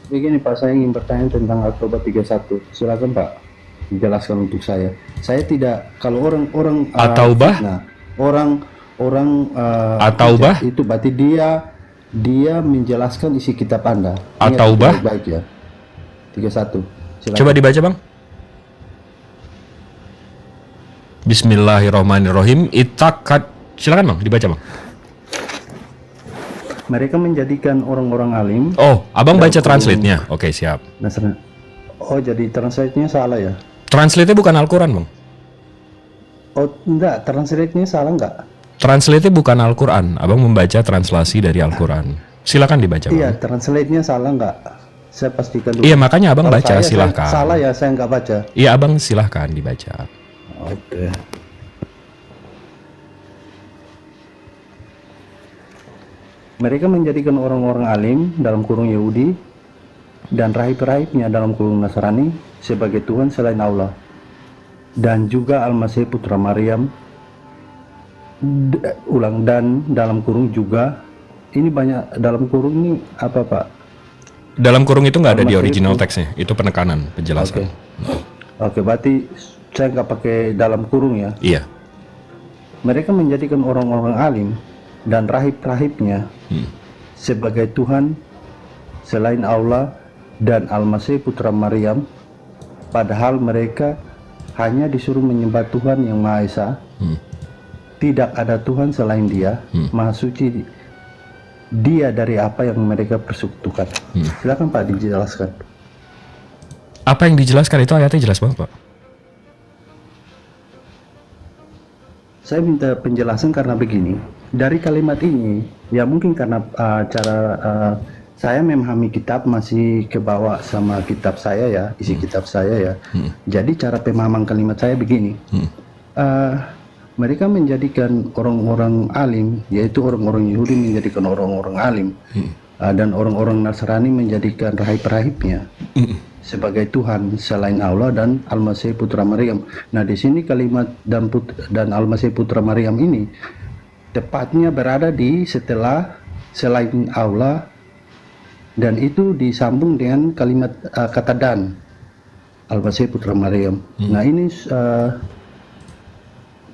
Begini Pak, saya ingin bertanya tentang Al-Tobat 31. Silakan Pak, jelaskan untuk saya. Saya tidak, kalau orang-orang At-Taubah, fitnah, orang-orang hujat At-Taubah, itu berarti dia menjelaskan isi kitab Anda. Ingat itu At-Taubah. baik-baik ya. 31. Coba Silakan. dibaca, Bang. Bismillahirrahmanirrahim. Itakat. Silakan, Bang, dibaca, Bang. Mereka menjadikan orang-orang alim Oh, Abang dalam baca kurung translate-nya. Oke, siap. Nasrani. Oh, jadi translate-nya salah ya? Translate-nya bukan Al-Quran, Bang. Oh, enggak, translate-nya salah enggak? Translate-nya bukan Al-Quran. Abang membaca translasi dari Al-Quran. Silakan dibaca, Iya, Bang. translate-nya salah enggak? Saya pastikan dulu. Iya, makanya Abang Kalau baca, saya silahkan. salah ya, saya enggak baca. Iya, Abang silahkan dibaca. Oke. Mereka menjadikan orang-orang alim dalam kurung Yahudi dan rahib-rahibnya dalam kurung Nasrani sebagai Tuhan selain Allah, dan juga Al-Masih putra Maryam dan dalam kurung juga ini banyak dalam kurung ini apa Pak? Dalam kurung itu nggak ada di Al-Masih original teksnya. Itu penekanan, Oke. penjelasan. Oke, berarti saya nggak pakai dalam kurung ya. Iya. Mereka menjadikan orang-orang alim dan rahib-rahibnya sebagai Tuhan selain Allah dan Al-Masih putra Maryam, padahal mereka hanya disuruh menyembah Tuhan yang Maha Esa. Tidak ada Tuhan selain Dia, Maha Suci Dia dari apa yang mereka persekutukan. Silakan Pak dijelaskan. Apa yang dijelaskan itu ayatnya jelas banget, Pak. Saya minta penjelasan karena begini, dari kalimat ini, ya mungkin karena cara saya memahami kitab masih kebawa sama kitab saya ya, isi kitab saya ya. Jadi cara pemahaman kalimat saya begini, mereka menjadikan orang-orang alim, yaitu orang-orang Yahudi menjadikan orang-orang alim, dan orang-orang Nasrani menjadikan rahib-rahibnya sebagai Tuhan selain Allah dan Al-Masih putra Maryam. Nah, di sini kalimat dan Al-Masih putra Maryam ini tepatnya berada di setelah selain Allah, dan itu disambung dengan kalimat kata dan Al-Masih putra Maryam. Nah, ini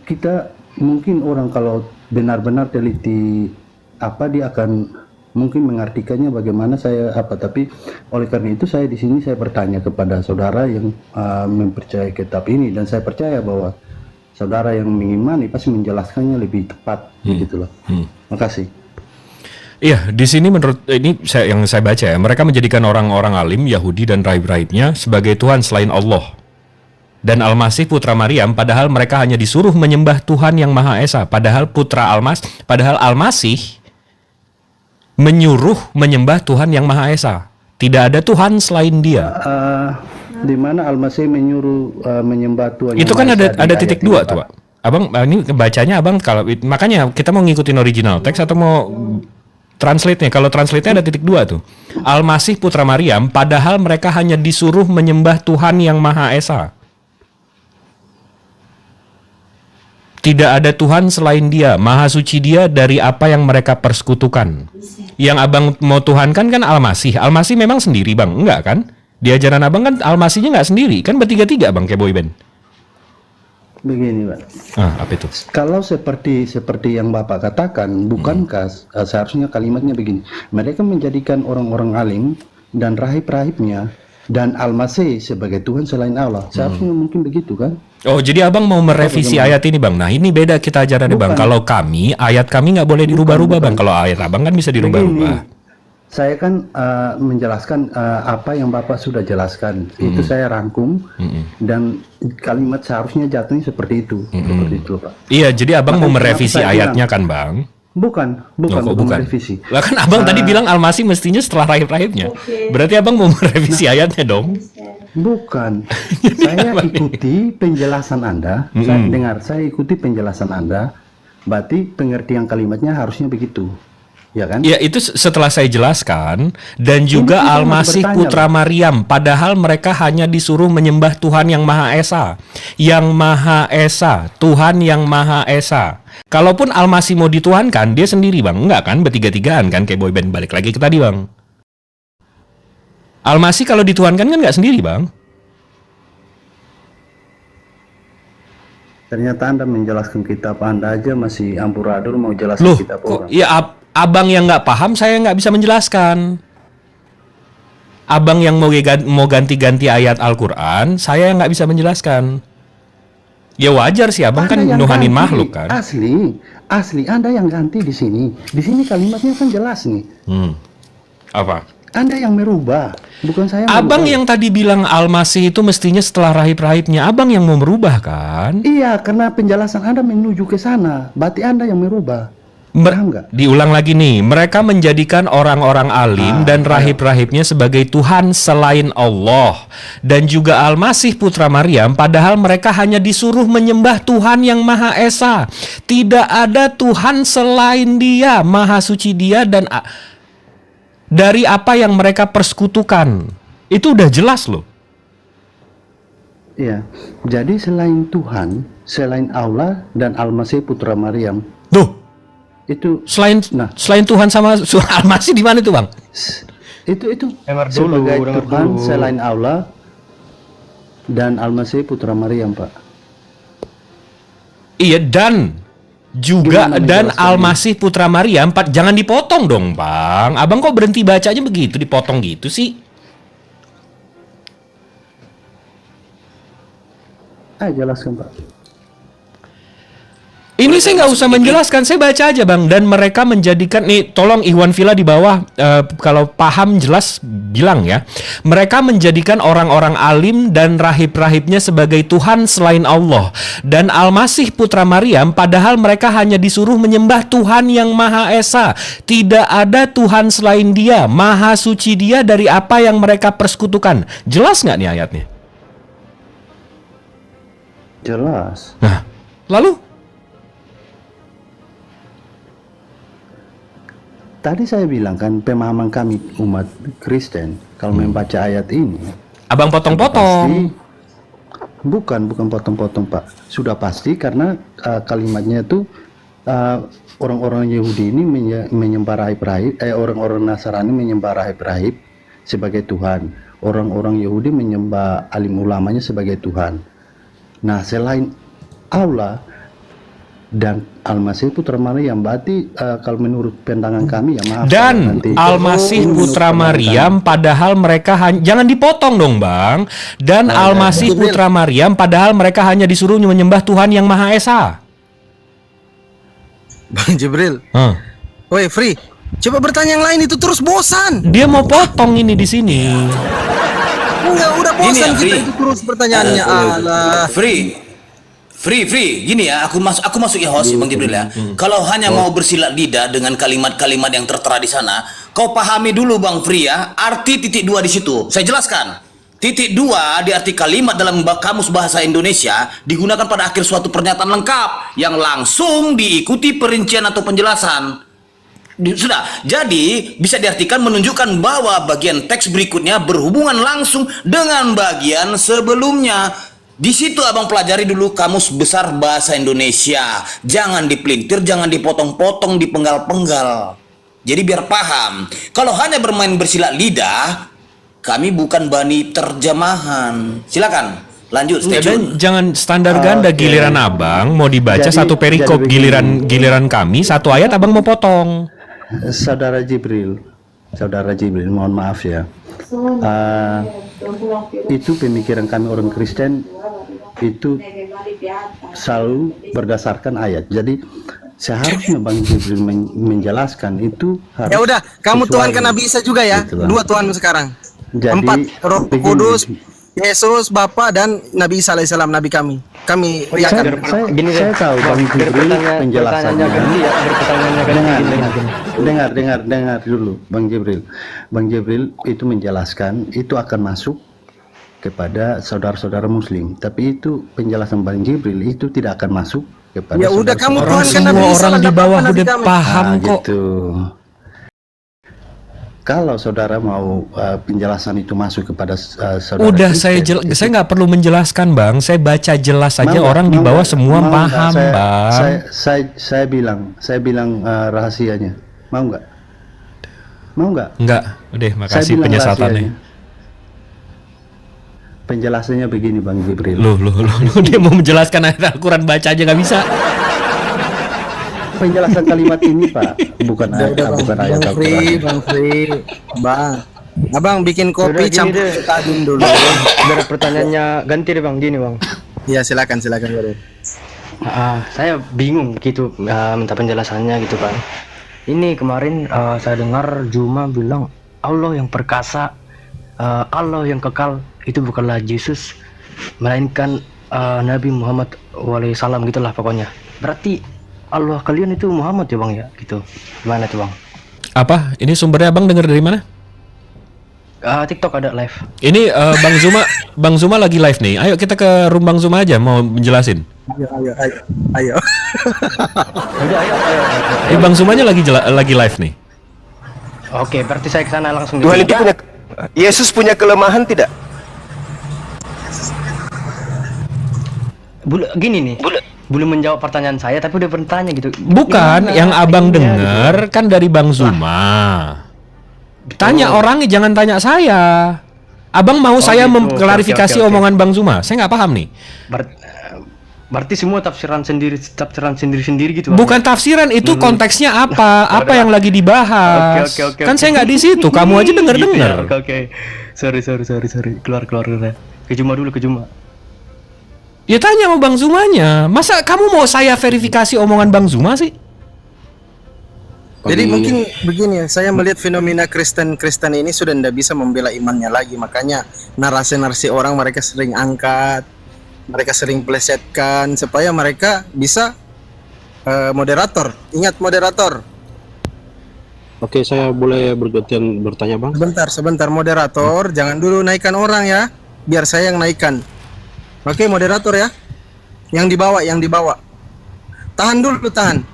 kita mungkin orang kalau benar-benar teliti apa dia akan mungkin mengartikannya bagaimana saya apa, tapi oleh karena itu saya di sini saya bertanya kepada saudara yang mempercayai kitab ini, dan saya percaya bahwa saudara yang mengimani pasti menjelaskannya lebih tepat gitu loh. Makasih. Iya, di sini menurut ini yang saya baca ya, mereka menjadikan orang-orang alim Yahudi dan rahib-rahibnya sebagai Tuhan selain Allah dan Al-Masih putra Maryam, padahal mereka hanya disuruh menyembah Tuhan yang Maha Esa. Padahal Al-Masih menyuruh menyembah Tuhan yang Maha Esa. Tidak ada Tuhan selain Dia. Di mana Al-Masih menyuruh menyembah Tuhan Itu yang kan Maha Esa ada di titik ayat dua ini, tuh, Pak? Pak. Abang ini bacanya abang kalau makanya kita mau ngikutin original teks atau mau translate-nya. Kalau translate-nya ada titik dua tuh. Al-Masih putra Maryam, padahal mereka hanya disuruh menyembah Tuhan yang Maha Esa. Tidak ada Tuhan selain Dia, Maha Suci Dia dari apa yang mereka persekutukan. Yang abang mau tuhankan kan Al-Masih. Al-Masih memang sendiri, Bang? Enggak kan? Di ajaran abang kan Al-Masihnya nggak sendiri. Kan bertiga-tiga, Bang, kayak boyband. Begini, Pak. Apa itu? Kalau seperti yang Bapak katakan, bukankah seharusnya kalimatnya begini, mereka menjadikan orang-orang alim dan rahib-rahibnya dan Al-Masih sebagai Tuhan selain Allah. Seharusnya mungkin begitu kan? Oh, jadi abang mau merevisi ayat ini, Bang. Nah, ini beda kita ajarannya, Bang. Bukan. Kalau kami, ayat kami nggak boleh dirubah-rubah, Bang. Kalau ayat abang kan bisa dirubah-rubah. Saya kan menjelaskan apa yang Bapak sudah jelaskan. Itu saya rangkum, dan kalimat seharusnya jatuhnya seperti itu. Seperti itu, Pak. Iya, jadi abang mau Makanya merevisi kenapa saya ayatnya kan, Bang? Bukan Kok bukan? merevisi. Lah kan abang tadi bilang Al-Masih mestinya setelah rahib-rahibnya. Berarti abang mau merevisi ayatnya dong? Bukan. Saya ikuti penjelasan Anda. Saya ikuti penjelasan Anda. Berarti pengertian kalimatnya harusnya begitu. Ya kan? Ya, itu setelah saya jelaskan. Dan juga kita Al-Masih bertanya, putra Maryam, padahal mereka hanya disuruh menyembah Tuhan yang Maha Esa. Yang Maha Esa, Tuhan yang Maha Esa. Kalaupun Al-Masih mau dituhankan, dia sendiri, Bang. Enggak kan, bertiga-tigaan kan, kayak boyband. Balik lagi ke tadi, Bang. Al-Masih kalau dituhankan kan nggak sendiri, Bang. Ternyata Anda menjelaskan kitab Anda aja masih amburadul mau jelaskan Loh, kitab kok orang. ya abang yang nggak paham saya nggak bisa menjelaskan. Abang yang mau ganti-ganti ayat Al-Quran, saya yang nggak bisa menjelaskan. Ya wajar sih, abang kan Anda yang nuhanin ganti, makhluk kan. Asli Anda yang ganti di sini. Di sini kalimatnya kan jelas nih. Apa? Anda yang merubah, bukan saya. Abang merubah. yang tadi bilang Al-Masih itu mestinya setelah rahib-rahibnya, abang yang mau merubah kan? Iya, karena penjelasan Anda menuju ke sana. Berarti Anda yang merubah. Paham nggak? Diulang lagi nih, mereka menjadikan orang-orang alim dan rahib-rahibnya sebagai Tuhan selain Allah. Dan juga Al-Masih putra Maryam, padahal mereka hanya disuruh menyembah Tuhan yang Maha Esa. Tidak ada Tuhan selain Dia, Maha Suci Dia, dan dari apa yang mereka persekutukan. Itu udah jelas loh. Iya. Jadi selain Tuhan, selain Allah dan Al-Masih putra Maryam, Tuh, itu selain Nah. selain Tuhan sama Al-Masih di mana itu, Bang? itu Dengar dulu, sebagai dengar Tuhan dulu. selain Allah dan Al-Masih putra Maryam, Pak. Iya, dan juga Gimana dan menjelaskan Al-Masih putra Maryam, Pak, jangan dipotong dong, Bang. Abang kok berhenti bacanya begitu, dipotong gitu sih? Jelaskan, Pak. Ini saya nggak usah menjelaskan, saya baca aja, Bang. Dan mereka menjadikan, nih tolong Iwan Villa di bawah, kalau paham jelas bilang ya. Mereka menjadikan orang-orang alim dan rahib-rahibnya sebagai Tuhan selain Allah. Dan Al-Masih putra Maryam, padahal mereka hanya disuruh menyembah Tuhan yang Maha Esa. Tidak ada Tuhan selain Dia, Maha Suci Dia dari apa yang mereka persekutukan. Jelas nggak nih ayatnya? Jelas. Nah, lalu? Tadi saya bilang kan pemahaman kami umat Kristen kalau membaca ayat ini Abang potong-potong. bukan potong-potong, Pak. Sudah pasti karena kalimatnya itu orang-orang Yahudi ini menyembah rahib-rahib, orang-orang Nasrani menyembah rahib-rahib sebagai Tuhan. Orang-orang Yahudi menyembah alim ulamanya sebagai Tuhan. Nah, selain Allah dan Al-Masih putra Maryam, berarti kalau menurut pandangan kami ya maaf. Dan nanti Al-Masih menurut putra pandangan Maryam, padahal mereka jangan dipotong dong, Bang. Dan Al-Masih putra Maryam, padahal mereka hanya disuruh menyembah Tuhan yang Maha Esa. Bang Jibril. Woi, Free. Coba bertanya yang lain, itu terus bosan. Dia mau potong ini di sini. Enggak, udah bosan Ini ya, kita Free. itu terus pertanyaannya. Alah. Free, gini ya, aku masuk ya host Bang Jibril ya. Kalau hanya mau bersilat lidah dengan kalimat-kalimat yang tertera di sana, kau pahami dulu Bang Free ya, arti titik dua di situ. Saya jelaskan. Titik dua di arti kalimat dalam kamus bahasa Indonesia digunakan pada akhir suatu pernyataan lengkap yang langsung diikuti perincian atau penjelasan. Sudah, jadi bisa diartikan menunjukkan bahwa bagian teks berikutnya berhubungan langsung dengan bagian sebelumnya. Di situ abang pelajari dulu kamus besar bahasa Indonesia. Jangan dipelintir, jangan dipotong-potong, dipenggal-penggal. Jadi biar paham. Kalau hanya bermain bersilat lidah, kami bukan bani terjemahan. Silakan, lanjut. Stay Dan tune. jangan standar ganda. Giliran abang mau dibaca Jadi- satu perikop, jadi begini. giliran kami satu ayat abang mau potong. Saudara Jibril, mohon maaf ya. Itu pemikiran kami orang Kristen itu selalu berdasarkan ayat. Jadi seharusnya Bang Jibril menjelaskan itu harus. Ya udah, kamu sesuai. Tuhan kan Nabi Isa juga ya. Gitu lah. Dua Tuhan sekarang. Jadi, 4 Roh begini. Kudus, Yesus, Bapa dan Nabi Isa alaihissalam Nabi kami. Kami yakin. Saya tahu Bang Jibril penjelasannya. Dengar dulu Bang Jibril. Bang Jibril itu menjelaskan itu akan masuk kepada saudara-saudara Muslim. Tapi itu penjelasan Bang Jibril itu tidak akan masuk kepada. Ya udah, kamu saudara-saudara Tuhan kan Semua Nabi Isa orang lah, di gak bawah apa-apa, udah Nabi kami. paham kok. Gitu. Kalau saudara mau penjelasan itu masuk kepada saudara Udah Kristen, saya nggak perlu menjelaskan, Bang. Saya baca jelas saja, Mau nggak? orang di Mau bawah nggak? semua Mau nggak? paham, Bang. Saya bilang rahasianya. Mau nggak? Enggak, udah Saya makasih bilang penyesatannya. rahasianya. Penjelasannya begini Bang Jibril. Loh, dia mau menjelaskan ayat Al-Quran, baca aja nggak bisa. Penjelasan kalimat ini Pak, bukan ayat Bang Fri, Al-Quran. Bang Fri, Bang. Abang bikin kopi Gini campur deh. betadin dulu. Dari pertanyaannya ganti deh Bang, gini Bang. Iya silakan Bro. Saya bingung gitu minta penjelasannya gitu Bang. Ini kemarin saya dengar Juma bilang Allah yang perkasa, Allah yang kekal itu bukanlah Yesus, melainkan Nabi Muhammad SAW gitulah pokoknya. Berarti Allah kalian itu Muhammad ya Bang ya gitu. Gimana tuh Bang? Apa? Ini sumbernya Abang dengar dari mana? TikTok ada live. Ini Bang Zuma lagi live nih. Ayo kita ke room Bang Zuma aja mau menjelasin. Ayo. Udah, ayo. Bang Zumanya lagi live nih. Oke, berarti saya kesana langsung. Tuhan itu punya Yesus punya kelemahan tidak? Gini nih. Belum menjawab pertanyaan saya tapi udah bertanya gitu. Bukan, Gimana yang Abang ininya, dengar kan dari Bang Zuma. Tanya orangnya, jangan tanya saya. Abang mau saya gitu. mengklarifikasi Oke. omongan Bang Zuma. Saya nggak paham nih. Berarti semua tafsiran sendiri gitu Bang. Bukan tafsiran, itu konteksnya apa? Apa yang lagi dibahas? Oke. Kan saya nggak di situ. Kamu aja Gitu denger-denger. ya, Oke. Sorry. Keluar. Ke Juma. Ya tanya sama Bang Zumanya. Masa kamu mau saya verifikasi omongan Bang Zuma sih? Jadi mungkin begini ya, saya melihat fenomena Kristen ini sudah tidak bisa membela imannya lagi, makanya narasi-narasi orang mereka sering angkat, mereka sering plesetkan supaya mereka bisa moderator. Ingat moderator. Oke, saya boleh bergantian bertanya, Bang? Sebentar moderator, jangan dulu naikkan orang ya, biar saya yang naikkan. Oke moderator ya, yang dibawa. Tahan.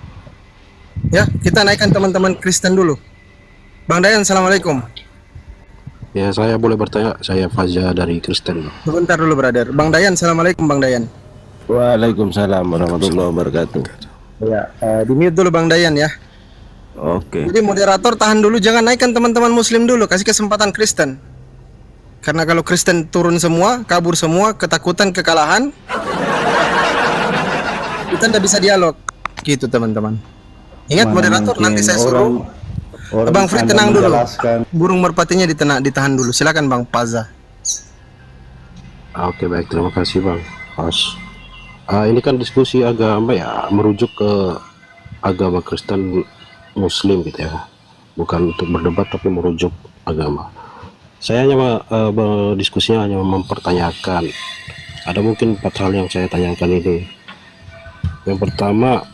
Ya, kita naikkan teman-teman Kristen dulu. Bang Dayan, assalamualaikum. Ya, saya boleh bertanya. Saya Faza dari Kristen. Sebentar dulu, brother. Bang Dayan, assalamualaikum, Bang Dayan. Waalaikumsalam warahmatullahi wabarakatuh. Ya, di mute dulu, Bang Dayan ya. Oke. Jadi moderator tahan dulu, jangan naikkan teman-teman Muslim dulu, kasih kesempatan Kristen. Karena kalau Kristen turun semua, kabur semua, ketakutan kekalahan, kita tidak bisa dialog. Gitu teman-teman. Ingat Mana moderator, mungkin nanti saya suruh. Bang Fri Anda tenang dulu. menjelaskan. Burung merpatinya ditahan dulu. Silakan Bang Paza. Oke, baik. Terima kasih, Bang. Pas. Ini kan diskusi agama ya, merujuk ke agama Kristen Muslim gitu ya. Bukan untuk berdebat tapi merujuk agama. Saya hanya berdiskusinya hanya mempertanyakan. Ada mungkin 4 hal yang saya tanyakan ini. Yang pertama,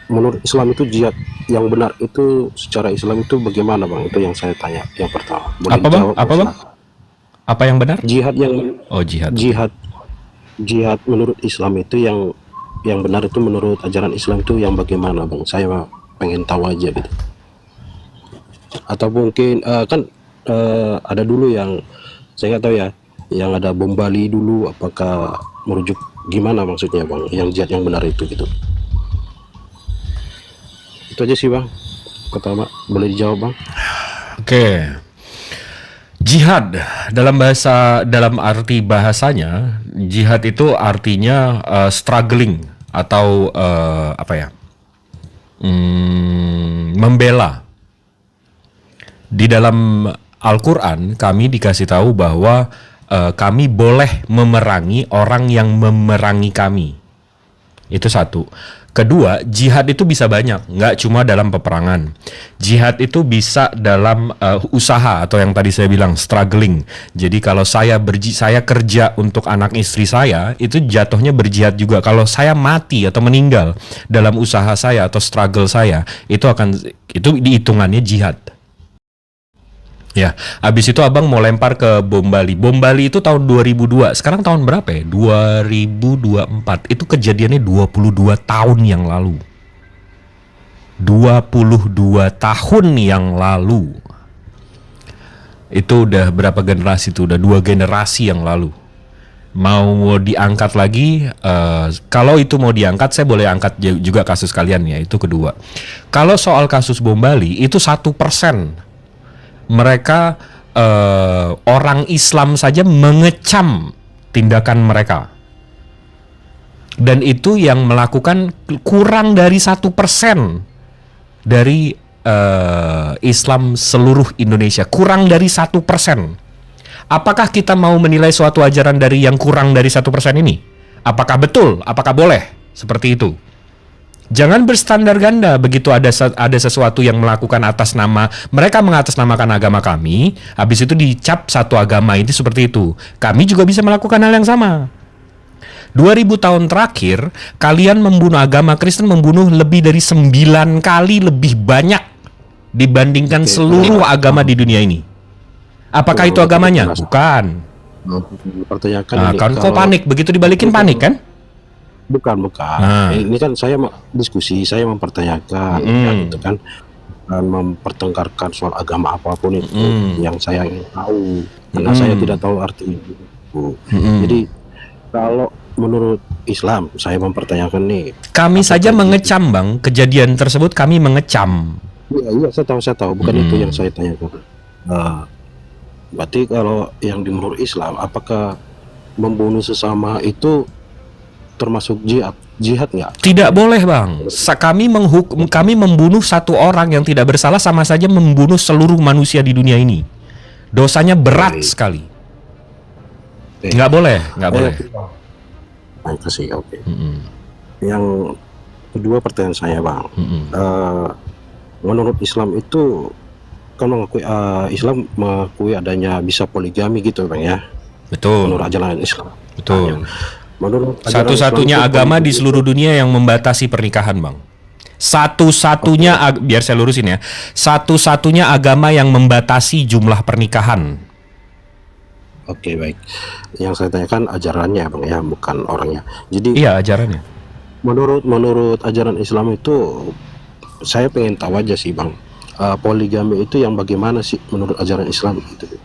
menurut Islam itu jihad yang benar itu secara Islam itu bagaimana, Bang? Itu yang saya tanya. Yang pertama. Boleh Apa, Bang? dijawab, Apa, Bang? Apa yang benar? Jihad yang Oh, jihad. jihad menurut Islam itu yang benar itu menurut ajaran Islam itu yang bagaimana, Bang? Saya pengen tahu aja gitu. Atau mungkin ada dulu yang saya nggak tahu ya, yang ada bom Bali dulu, apakah merujuk gimana maksudnya, Bang? Yang jihad yang benar itu gitu. Itu aja sih, Bang. Pertama, boleh dijawab, Bang? Oke. Jihad dalam arti bahasanya, jihad itu artinya struggling atau membela. Di dalam Al-Quran kami dikasih tahu bahwa kami boleh memerangi orang yang memerangi kami. Itu satu. Kedua, jihad itu bisa banyak, nggak cuma dalam peperangan. Jihad itu bisa dalam usaha atau yang tadi saya bilang struggling. Jadi kalau saya kerja untuk anak istri saya, itu jatuhnya berjihad juga. Kalau saya mati atau meninggal dalam usaha saya atau struggle saya, itu dihitungannya jihad. Ya, abis itu abang mau lempar ke bom Bali. Bom Bali itu tahun 2002. Sekarang tahun berapa ya? 2024. Itu kejadiannya 22 tahun yang lalu. 22 tahun yang lalu. Itu udah berapa generasi tuh? Udah 2 generasi yang lalu. Mau diangkat lagi, kalau itu mau diangkat, saya boleh angkat juga kasus kalian ya. Itu kedua. Kalau soal kasus bom Bali, itu 1%. Mereka orang Islam saja mengecam tindakan mereka. Dan itu yang melakukan kurang dari 1% dari Islam seluruh Indonesia. Kurang dari 1%. Apakah kita mau menilai suatu ajaran dari yang kurang dari 1% ini? Apakah betul? Apakah boleh? Seperti itu. Jangan berstandar ganda begitu ada sesuatu yang melakukan atas nama, mereka mengatasnamakan agama kami, habis itu dicap satu agama itu seperti itu. Kami juga bisa melakukan hal yang sama. 2000 tahun terakhir, kalian membunuh agama Kristen, membunuh lebih dari 9 kali lebih banyak dibandingkan seluruh agama di dunia ini. Apakah itu agamanya? Bukan. Pertanyakan Nah, ini, kan kok kalau- panik? Begitu dibalikin panik kan? Bukan. Nah. Ini kan saya diskusi, saya mempertanyakan, ya, gitu kan, dan mempertengkarkan soal agama apapun itu yang saya ingin tahu, karena saya tidak tahu arti itu. Jadi kalau menurut Islam, saya mempertanyakan nih. Kami apakah saja itu- mengecam, Bang. Kejadian tersebut kami mengecam. Iya, saya tahu, bukan itu yang saya tanyakan. Berarti kalau yang menurut Islam, apakah membunuh sesama itu termasuk jihad nggak? Tidak boleh, Bang. Kami membunuh satu orang yang tidak bersalah sama saja membunuh seluruh manusia di dunia ini. Dosanya berat sekali. Nggak boleh. Terima kasih, oke. Yang kedua pertanyaan saya, Bang. Menurut Islam itu kan Islam mengakui adanya bisa poligami gitu, Bang ya. Betul. Menurut ajaran Islam. Betul. Menurut ajaran Satu-satunya Islam itu agama di poligami seluruh dunia yang membatasi pernikahan, Bang. Satu-satunya, biar saya lurusin ya. Satu-satunya agama yang membatasi jumlah pernikahan. Oke, baik. Yang saya tanyakan ajarannya, Bang ya, bukan orangnya. Jadi Iya, ajarannya. menurut ajaran Islam itu saya pengen tahu aja sih, Bang. Poligami itu yang bagaimana sih menurut ajaran Islam gitu.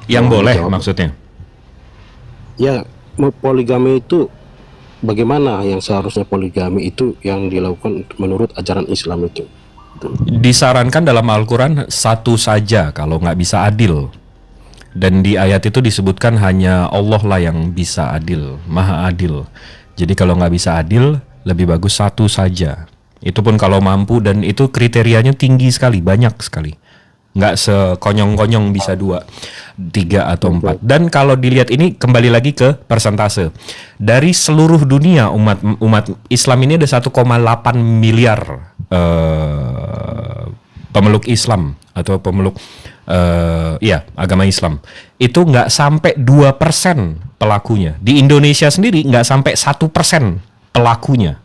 Yang Mohon boleh dijawab. maksudnya. Ya, poligami itu bagaimana yang seharusnya poligami itu yang dilakukan menurut ajaran Islam itu. Gitu. Disarankan dalam Al-Quran satu saja kalau nggak bisa adil. Dan di ayat itu disebutkan hanya Allah lah yang bisa adil, maha adil. Jadi kalau nggak bisa adil, lebih bagus satu saja. Itu pun kalau mampu, dan itu kriterianya tinggi sekali, banyak sekali. Nggak sekonyong-konyong bisa 2, 3 atau 4. Dan kalau dilihat ini kembali lagi ke persentase. Dari seluruh dunia umat Islam ini ada 1,8 miliar pemeluk Islam atau pemeluk agama Islam. Itu nggak sampai 2% pelakunya. Di Indonesia sendiri nggak sampai 1% pelakunya.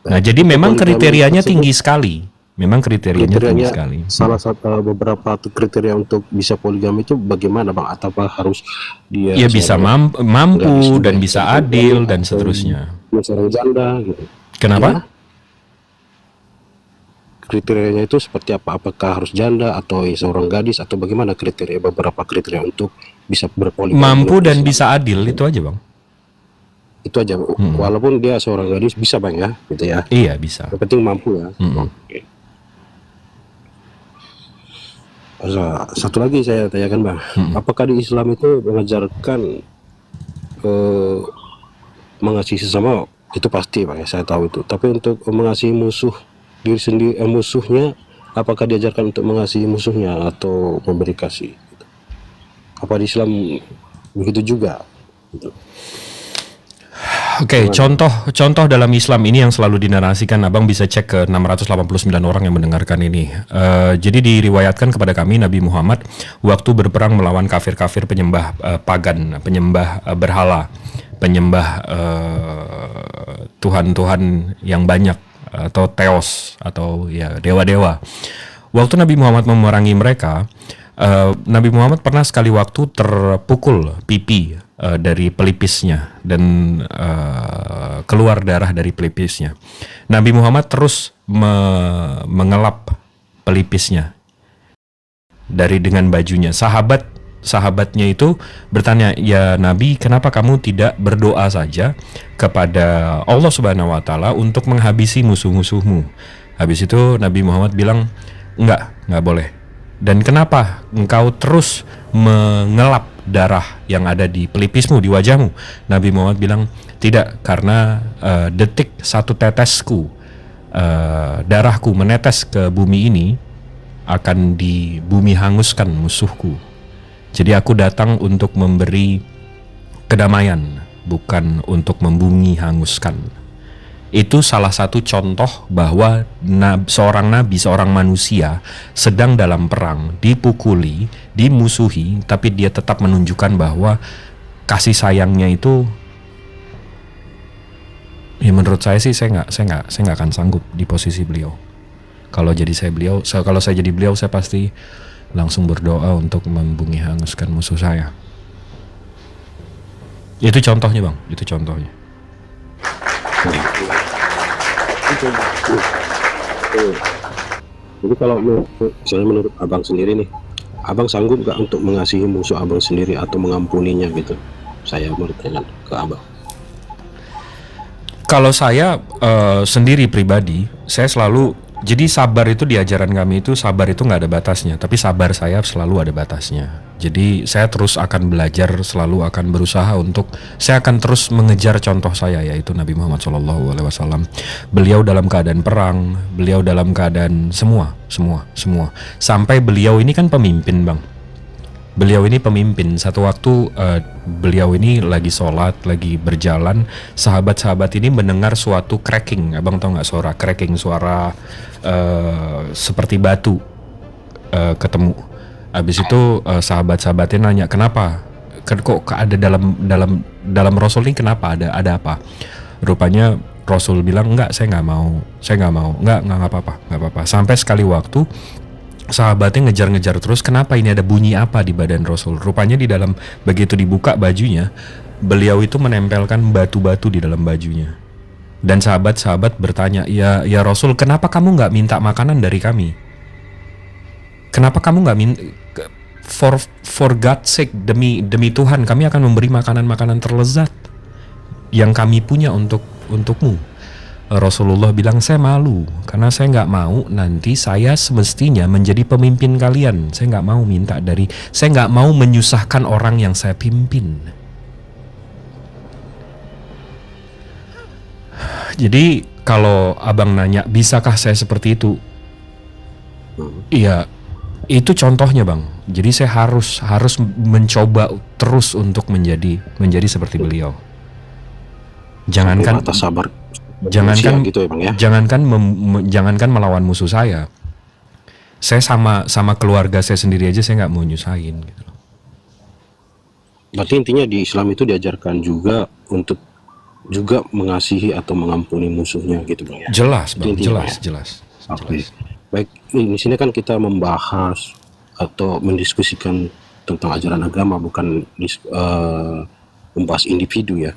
Nah, jadi memang kriterianya tinggi sekali. Memang kriterianya tinggi sekali. Salah satu beberapa kriteria untuk bisa poligami itu bagaimana, Bang? Atau harus dia Ya bisa seorang- mampu nggak dan bisa adil dan seterusnya. dia seorang janda gitu. Kenapa? Ya. Kriterianya itu seperti apa? Apakah harus janda atau seorang gadis atau bagaimana beberapa kriteria untuk bisa berpoligami? Mampu menurut dan Islam? bisa adil, itu aja, Bang. Itu aja. Walaupun dia seorang gadis bisa, Bang ya, gitu ya. Iya, bisa. Yang penting mampu ya. Oke. Satu lagi saya tanyakan, Bang. Apakah di Islam itu mengajarkan mengasihi sesama? Itu pasti, Bang ya, saya tahu itu. Tapi untuk mengasihi musuh diri sendiri, musuhnya, apakah diajarkan untuk mengasihi musuhnya atau memberi kasih? Gitu. Apa di Islam begitu juga? Gitu. Oke, contoh dalam Islam ini yang selalu dinarasikan, Abang bisa cek ke 689 orang yang mendengarkan ini. Jadi diriwayatkan kepada kami Nabi Muhammad waktu berperang melawan kafir-kafir penyembah pagan, penyembah berhala, penyembah tuhan-tuhan yang banyak atau teos atau ya dewa-dewa. Waktu Nabi Muhammad memerangi mereka, Nabi Muhammad pernah sekali waktu terpukul pipi dari pelipisnya dan keluar darah dari pelipisnya. Nabi Muhammad terus mengelap pelipisnya dengan bajunya. Sahabatnya itu bertanya, "Ya Nabi, kenapa kamu tidak berdoa saja kepada Allah Subhanahu wa taala untuk menghabisi musuh-musuhmu?" Habis itu Nabi Muhammad bilang, "Enggak boleh. Dan kenapa engkau terus mengelap darah yang ada di pelipismu, di wajahmu? Nabi Muhammad bilang, tidak, karena detik satu tetesku darahku menetes ke bumi ini akan di bumi hanguskan musuhku. Jadi aku datang untuk memberi kedamaian, bukan untuk membumi hanguskan. Itu salah satu contoh bahwa seorang nabi, seorang manusia sedang dalam perang, dipukuli, dimusuhi, tapi dia tetap menunjukkan bahwa kasih sayangnya itu, ya menurut saya sih saya nggak akan sanggup di posisi beliau. Kalau saya jadi beliau, saya pasti langsung berdoa untuk membumi hanguskan musuh saya. Itu contohnya, Bang. Itu contohnya. Jadi kalau menurut abang sendiri nih, abang sanggup gak untuk mengasihi musuh abang sendiri atau mengampuninya gitu? Saya bertanya ke abang. Kalau saya sendiri pribadi, saya selalu, jadi sabar itu di ajaran kami itu, sabar itu nggak ada batasnya, tapi sabar saya selalu ada batasnya. Jadi saya terus akan belajar, selalu akan berusaha untuk, saya akan terus mengejar contoh saya, yaitu Nabi Muhammad SAW. Beliau dalam keadaan perang, beliau dalam keadaan semua. Sampai beliau ini kan pemimpin, Bang. Beliau ini pemimpin. Satu waktu beliau ini lagi sholat, lagi berjalan, sahabat-sahabat ini mendengar suatu cracking. Abang tahu nggak suara cracking, suara seperti batu ketemu. Habis itu sahabat-sahabatnya nanya, kenapa? Kok ada dalam Rasul ini, kenapa? Ada apa? Rupanya Rasul bilang, enggak, saya nggak mau, nggak apa-apa. Sampai sekali waktu sahabatnya ngejar-ngejar terus, kenapa ini, ada bunyi apa di badan Rasul? Rupanya di dalam, begitu dibuka bajunya, beliau itu menempelkan batu-batu di dalam bajunya. Dan sahabat-sahabat bertanya, ya Rasul, kenapa kamu nggak minta makanan dari kami? Kenapa kamu nggak minta? For God's sake, demi Tuhan, kami akan memberi makanan-makanan terlezat yang kami punya untukmu. Rasulullah bilang, saya malu karena saya nggak mau nanti saya semestinya menjadi pemimpin kalian. Saya nggak mau saya nggak mau menyusahkan orang yang saya pimpin. Jadi kalau abang nanya, bisakah saya seperti itu? Iya, itu contohnya, Bang. Jadi saya harus mencoba terus untuk menjadi seperti beliau. Jangankan atas sabar. Gitu ya, Bang, ya? Jangankan melawan musuh saya sama keluarga saya sendiri aja saya nggak mau nyusahin gitu. Berarti intinya di Islam itu diajarkan juga untuk juga mengasihi atau mengampuni musuhnya gitu, Bang, ya? Jelas, Bang. Intinya, Jelas. Oke. Baik, di sini kan kita membahas atau mendiskusikan tentang ajaran agama, bukan membahas individu ya.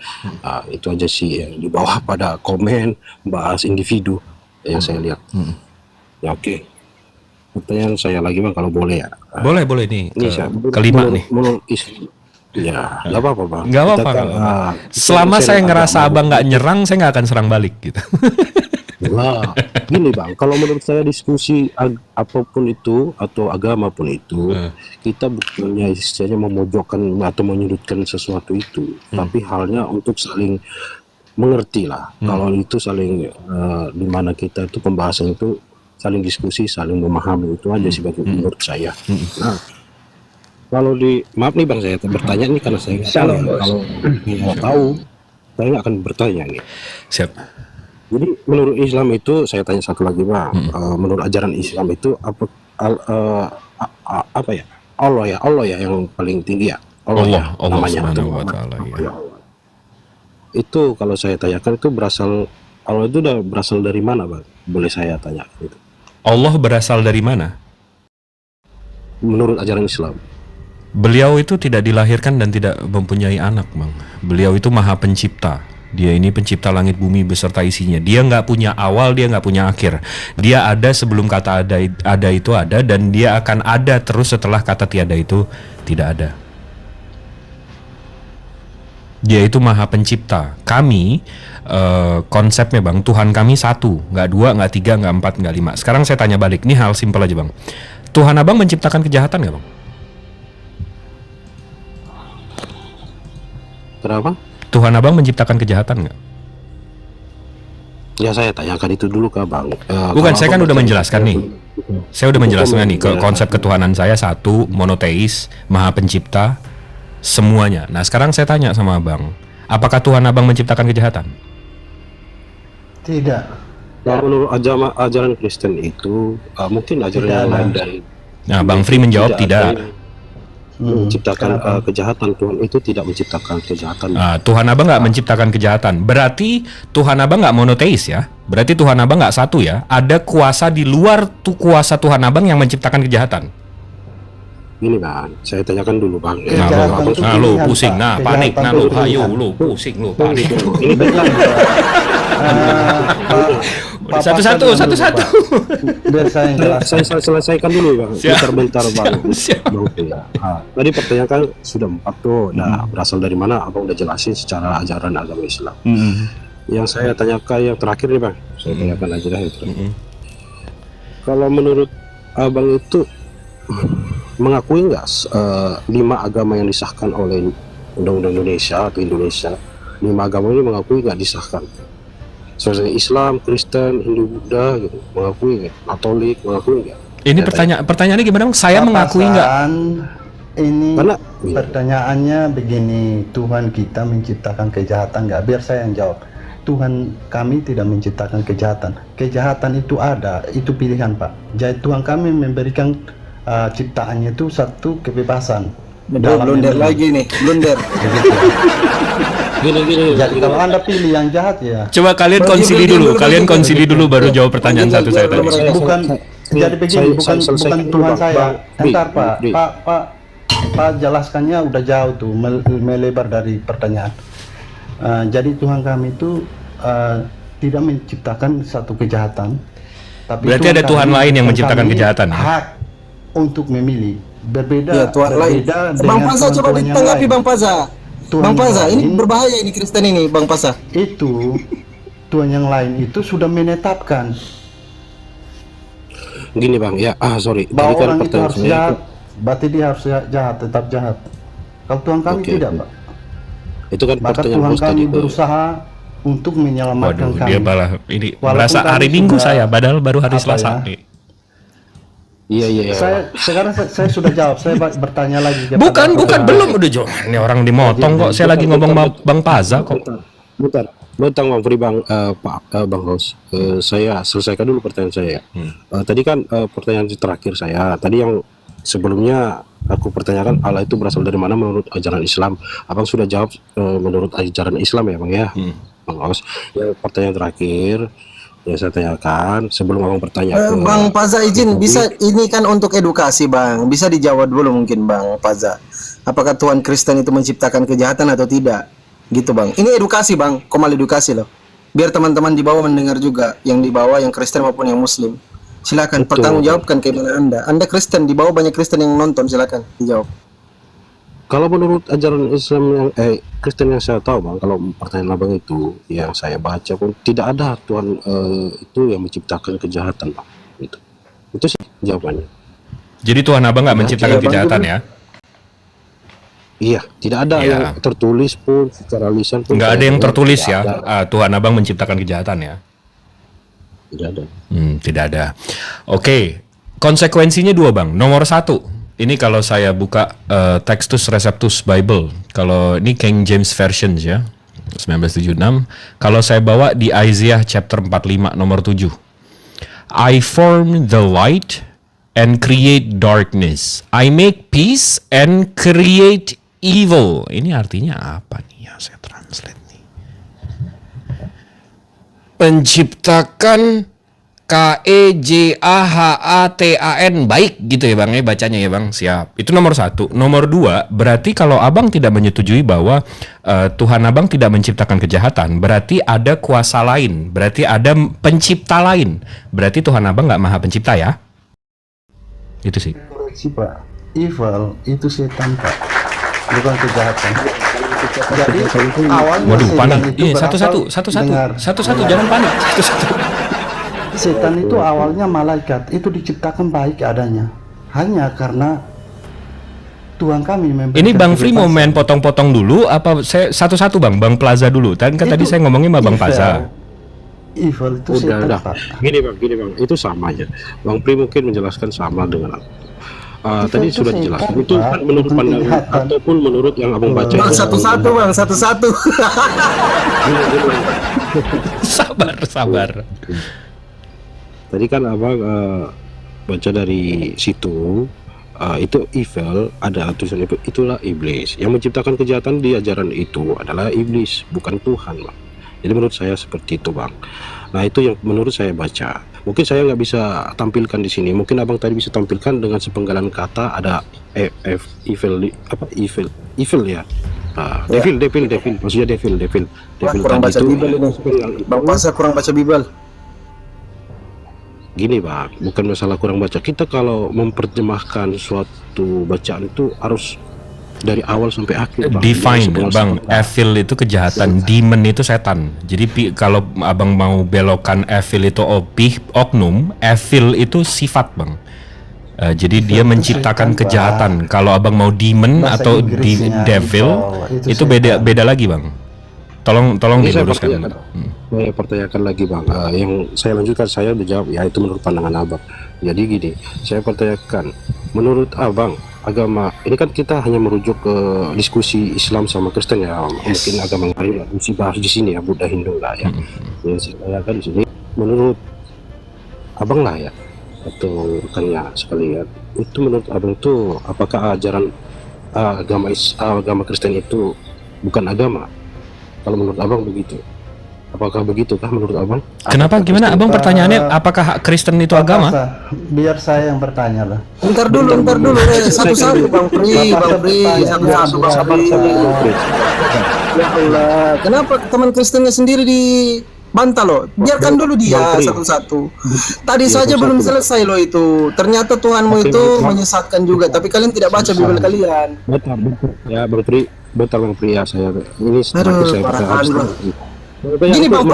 Itu aja sih yang di bawah pada komen bahas individu yang saya lihat. Ya, oke. Pertanyaan saya lagi, Bang, kalau boleh ya. Boleh nih. Kelima nih. Ya, nggak apa-apa, Bang. Nggak apa-apa. Selama saya ngerasa abang nggak nyerang, saya nggak akan serang balik gitu. Wah, gini, Bang, kalau menurut saya diskusi apapun itu atau agama pun itu, kita bukannya istilahnya memojokkan atau menyudutkan sesuatu itu, tapi halnya untuk saling mengerti lah. Kalau itu saling di mana kita itu pembahasan itu saling diskusi, saling memahami, itu aja sih menurut saya. Nah, kalau maaf nih, Bang, saya bertanya nih karena saya nggak tahu. Kalau nggak tahu, saya nggak akan bertanya nih. Siap. Jadi menurut Islam itu, saya tanya satu lagi, Bang. Menurut ajaran Islam itu apa ya? Allah ya yang paling tinggi ya. Allah namanya. Ya. Itu kalau saya tanyakan itu Allah itu udah berasal dari mana, Bang? Boleh saya tanya gitu. Allah berasal dari mana? Menurut ajaran Islam. Beliau itu tidak dilahirkan dan tidak mempunyai anak, Bang. Beliau itu Maha Pencipta. Dia ini pencipta langit bumi beserta isinya. Dia nggak punya awal, dia nggak punya akhir. Dia ada sebelum kata ada itu ada, dan dia akan ada terus setelah kata tiada itu tidak ada. Dia itu Maha Pencipta. Kami konsepnya, Bang, Tuhan kami satu, nggak dua, nggak tiga, nggak empat, nggak lima. Sekarang saya tanya balik, ini hal simpel aja, Bang. Tuhan abang menciptakan kejahatan nggak bang? Kenapa? Tuhan abang menciptakan kejahatan nggak? Ya saya tanyakan itu dulu ke abang. Bukan, Kalau saya kan abang udah percaya- menjelaskan nih. Saya udah menjelaskan nih ke konsep ketuhanan saya satu, monoteis, maha pencipta, semuanya. Nah sekarang saya tanya sama abang, apakah Tuhan abang menciptakan kejahatan? Tidak. Kalau menurut ajaran Kristen itu mungkin ajaran Tidak yang ada. lain dari Nah Bang Fri menjawab tidak. menciptakan kejahatan. Tuhan itu tidak menciptakan kejahatan. Nah, Tuhan abang nggak menciptakan kejahatan. Berarti Tuhan abang nggak monoteis ya? Berarti Tuhan abang nggak satu ya? Ada kuasa di luar tuh kuasa Tuhan abang yang menciptakan kejahatan. Ini bang, saya tanyakan dulu bang. Nah, Kejahatan lo, itu nah, lo pilihan, pusing, Pak. nah Kejahatan panik, nah itu lo, ayo pilihan. lo pusing, lo panik. Ini benar. Satu-satu, satu-satu. Biar saya yang jelaskan. Saya selesaikan dulu bang. Siap. Bentar bang. Siap. Bang, ya. Tadi pertanyaan kan sudah 4 tuh. Nah, berasal dari mana? Abang udah jelasin secara ajaran agama Islam. Yang saya tanyakan yang terakhir nih bang. Saya tanyakan aja dah itu. Kalau menurut abang itu mengakui nggak 5 agama yang disahkan oleh Undang-Undang Indonesia atau Indonesia, 5 agama ini mengakui nggak disahkan? Seperti Islam, Kristen, Hindu, Buddha gitu, mengakui nggak? Katolik mengakui nggak? Ini pertanyaannya gimana bang? Saya mengakui nggak? Papasan, ini Karena pertanyaannya begini, Tuhan kita menciptakan kejahatan nggak? Biar saya yang jawab. Tuhan kami tidak menciptakan kejahatan. Kejahatan itu ada, itu pilihan Pak. Jadi Tuhan kami memberikan ciptaannya itu satu kebebasan. Blunder lagi nih, blunder. gini. Jadi kalau Anda pilih yang jahat ya. Coba kalian konsili dulu, kalian konsili dulu baru jawab pertanyaan satu saya tadi. Bukan jadi begini, bukan Tuhan saya. Entar Pak jelaskannya udah jauh tuh, melebar dari pertanyaan. Jadi Tuhan kami itu tidak menciptakan satu kejahatan. Tapi Berarti ada Tuhan kami- lain yang Tuhan menciptakan kami kejahatan, ya? Hak untuk memilih. Berbeda. Ya, Tuhan lain. berbeda Bang dengan Paza coba Tuhan-Tuhan yang ditanggapi lain. Bang Paza. Tuhan Bang Paza, yang ini lain- berbahaya ini Kristen ini, Bang Paza. Itu Tuhan yang lain itu sudah menetapkan Gini bang, ya sorry. bahwa Tadi kan orang itu pertanyaan harus saya jahat. itu- Berarti dia harus jahat, tetap jahat. Kalau Tuhan kami Oke, tidak, oke. Pak. itu kan Maka pertanyaan Tuhan bos tadi kami tuh. berusaha untuk menyelamatkan Waduh, kami. dia malah ini Walaupun berasa kami hari Minggu sudah- saya, padahal baru hari apa Selasa. ya? nih. Iya. Sekarang saya sudah jawab. Saya bertanya lagi. Bukan, belum udah jawab. Ini orang dimotong kok. Saya lagi ngomong sama Bang Paza kok. Bentar, Bang Fri, Bang Bang Host. Saya selesaikan dulu pertanyaan saya. Tadi kan pertanyaan terakhir saya. Tadi yang sebelumnya aku pertanyakan Allah itu berasal dari mana menurut ajaran Islam. Abang sudah jawab menurut ajaran Islam ya Bang ya. Bang Host. Yang pertanyaan terakhir yang saya tanyakan sebelum abang bertanya ke Bang Paza izin, bisa ini kan untuk edukasi Bang. Bisa dijawab dulu mungkin Bang Paza. Apakah Tuhan Kristen itu menciptakan kejahatan atau tidak? Gitu Bang. Ini edukasi Bang, komal edukasi loh. Biar teman-teman di bawah mendengar juga, yang di bawah yang Kristen maupun yang Muslim. Silakan Betul. pertanggungjawabkan keimanan Anda. Anda Kristen, di bawah banyak Kristen yang nonton, silakan dijawab. Kalau menurut ajaran Islam yang Kristen yang saya tahu Bang, kalau pertanyaan abang itu yang saya baca pun tidak ada Tuhan itu yang menciptakan kejahatan Bang. Itu sih jawabannya. Jadi Tuhan abang nggak menciptakan Bang, kejahatan itu ya? Iya, tidak ada Iya. yang tertulis pun secara lisan pun. Nggak ada saya yang dengar tertulis tidak ya? ada. Tuhan abang menciptakan kejahatan ya? Tidak ada. Tidak ada. Oke, konsekuensinya 2 bang. Nomor 1, ini kalau saya buka Textus Receptus Bible, kalau ini King James Version ya, 1976. Kalau saya bawa di Isaiah chapter 45 nomor 7. I form the light and create darkness. I make peace and create evil. Ini artinya apa nih ya? Saya translate nih. Menciptakan KEJAHATAN, baik gitu ya bang ya bacanya ya bang. Siap. Itu nomor 1. Nomor 2, berarti kalau abang tidak menyetujui bahwa Tuhan abang tidak menciptakan kejahatan, berarti ada kuasa lain, berarti ada pencipta lain, berarti Tuhan abang nggak maha pencipta ya? Itu sih. Si Pak, evil itu setan Pak, bukan kejahatan. Jadi awalnya Waduh, setan panik. itu Iya, berasal- dengar. satu-satu, jangan panik. Satu-satu. Setan itu awalnya malaikat, itu diciptakan baik adanya. hanya karena Tuhan kami memberikan Ini Bang Fri mau kebebasan. main potong-potong dulu apa saya satu-satu Bang Plaza dulu. Kan tadi saya ngomongin sama Bang Plaza. Evil itu Udah, setan, udah. Pak. Gini bang, itu sama aja. Bang Pri mungkin menjelaskan sama dengan aku. Tadi Itu sudah setan, dijelaskan. Pak. Itu kan menurut Bukan pandangan kejahatan. ataupun menurut yang abang baca. Bang, itu. satu-satu bang, satu-satu. Sabar. Tadi kan abang baca dari situ. Itu evil, ada tulisan evil, itulah iblis yang menciptakan kejahatan di ajaran itu adalah iblis, bukan Tuhan, Bang. Jadi menurut saya seperti itu, Bang. Nah, itu yang menurut saya baca. Mungkin saya nggak bisa tampilkan di sini. Mungkin abang tadi bisa tampilkan dengan sepenggalan kata ada evil ya. Devil, maksudnya devil. Wah, kurang tadi baca itu Bible ini. Bang Pasa kurang baca Bible. gini bang, bukan masalah kurang baca. Kita kalau memperjemahkan suatu bacaan itu harus dari awal sampai akhir, Bang. Define Jadi, Bang, evil itu kejahatan, demon itu setan. Jadi kalau abang mau belokkan evil itu oknum, evil itu sifat Bang. Jadi dia menciptakan setan, kejahatan. Kalau abang mau demon Bahasa atau Inggrisnya devil itu setan. beda lagi Bang. Tolong Ini saya diluruskan. saya pertanyakan lagi bang. Yang saya lanjutkan, saya udah jawab ya, itu menurut pandangan abang. Jadi gini, saya pertanyakan, menurut abang agama ini kan kita hanya merujuk ke diskusi Islam sama Kristen ya, mungkin agama lain mesti bahas di sini ya, Buddha, Hindu lah ya. Yang saya tanyakan di sini, menurut abang lah ya, atau rekannya sekalian, itu menurut abang tuh apakah ajaran agama Kristen itu bukan agama? Kalau menurut abang begitu, apakah begitu kah menurut abang? Kenapa? Gimana abang pertanyaannya? Apakah Kristen itu agama? Biar saya yang bertanya lah. Ntar dulu, satu-satu Bang Pri, satu-satu Bang Pri. Ya Allah, kenapa teman Kristennya sendiri dibantah loh? Biarkan dulu dia satu-satu. Tadi saja belum selesai loh itu. Ternyata Tuhanmu itu menyesatkan juga, tapi kalian tidak baca Bible kalian. Bentar. Ya Bang Pri, bentar Bang Pri ya, saya ini Aduh, saya parah habis. kali, Bang. Gini Bang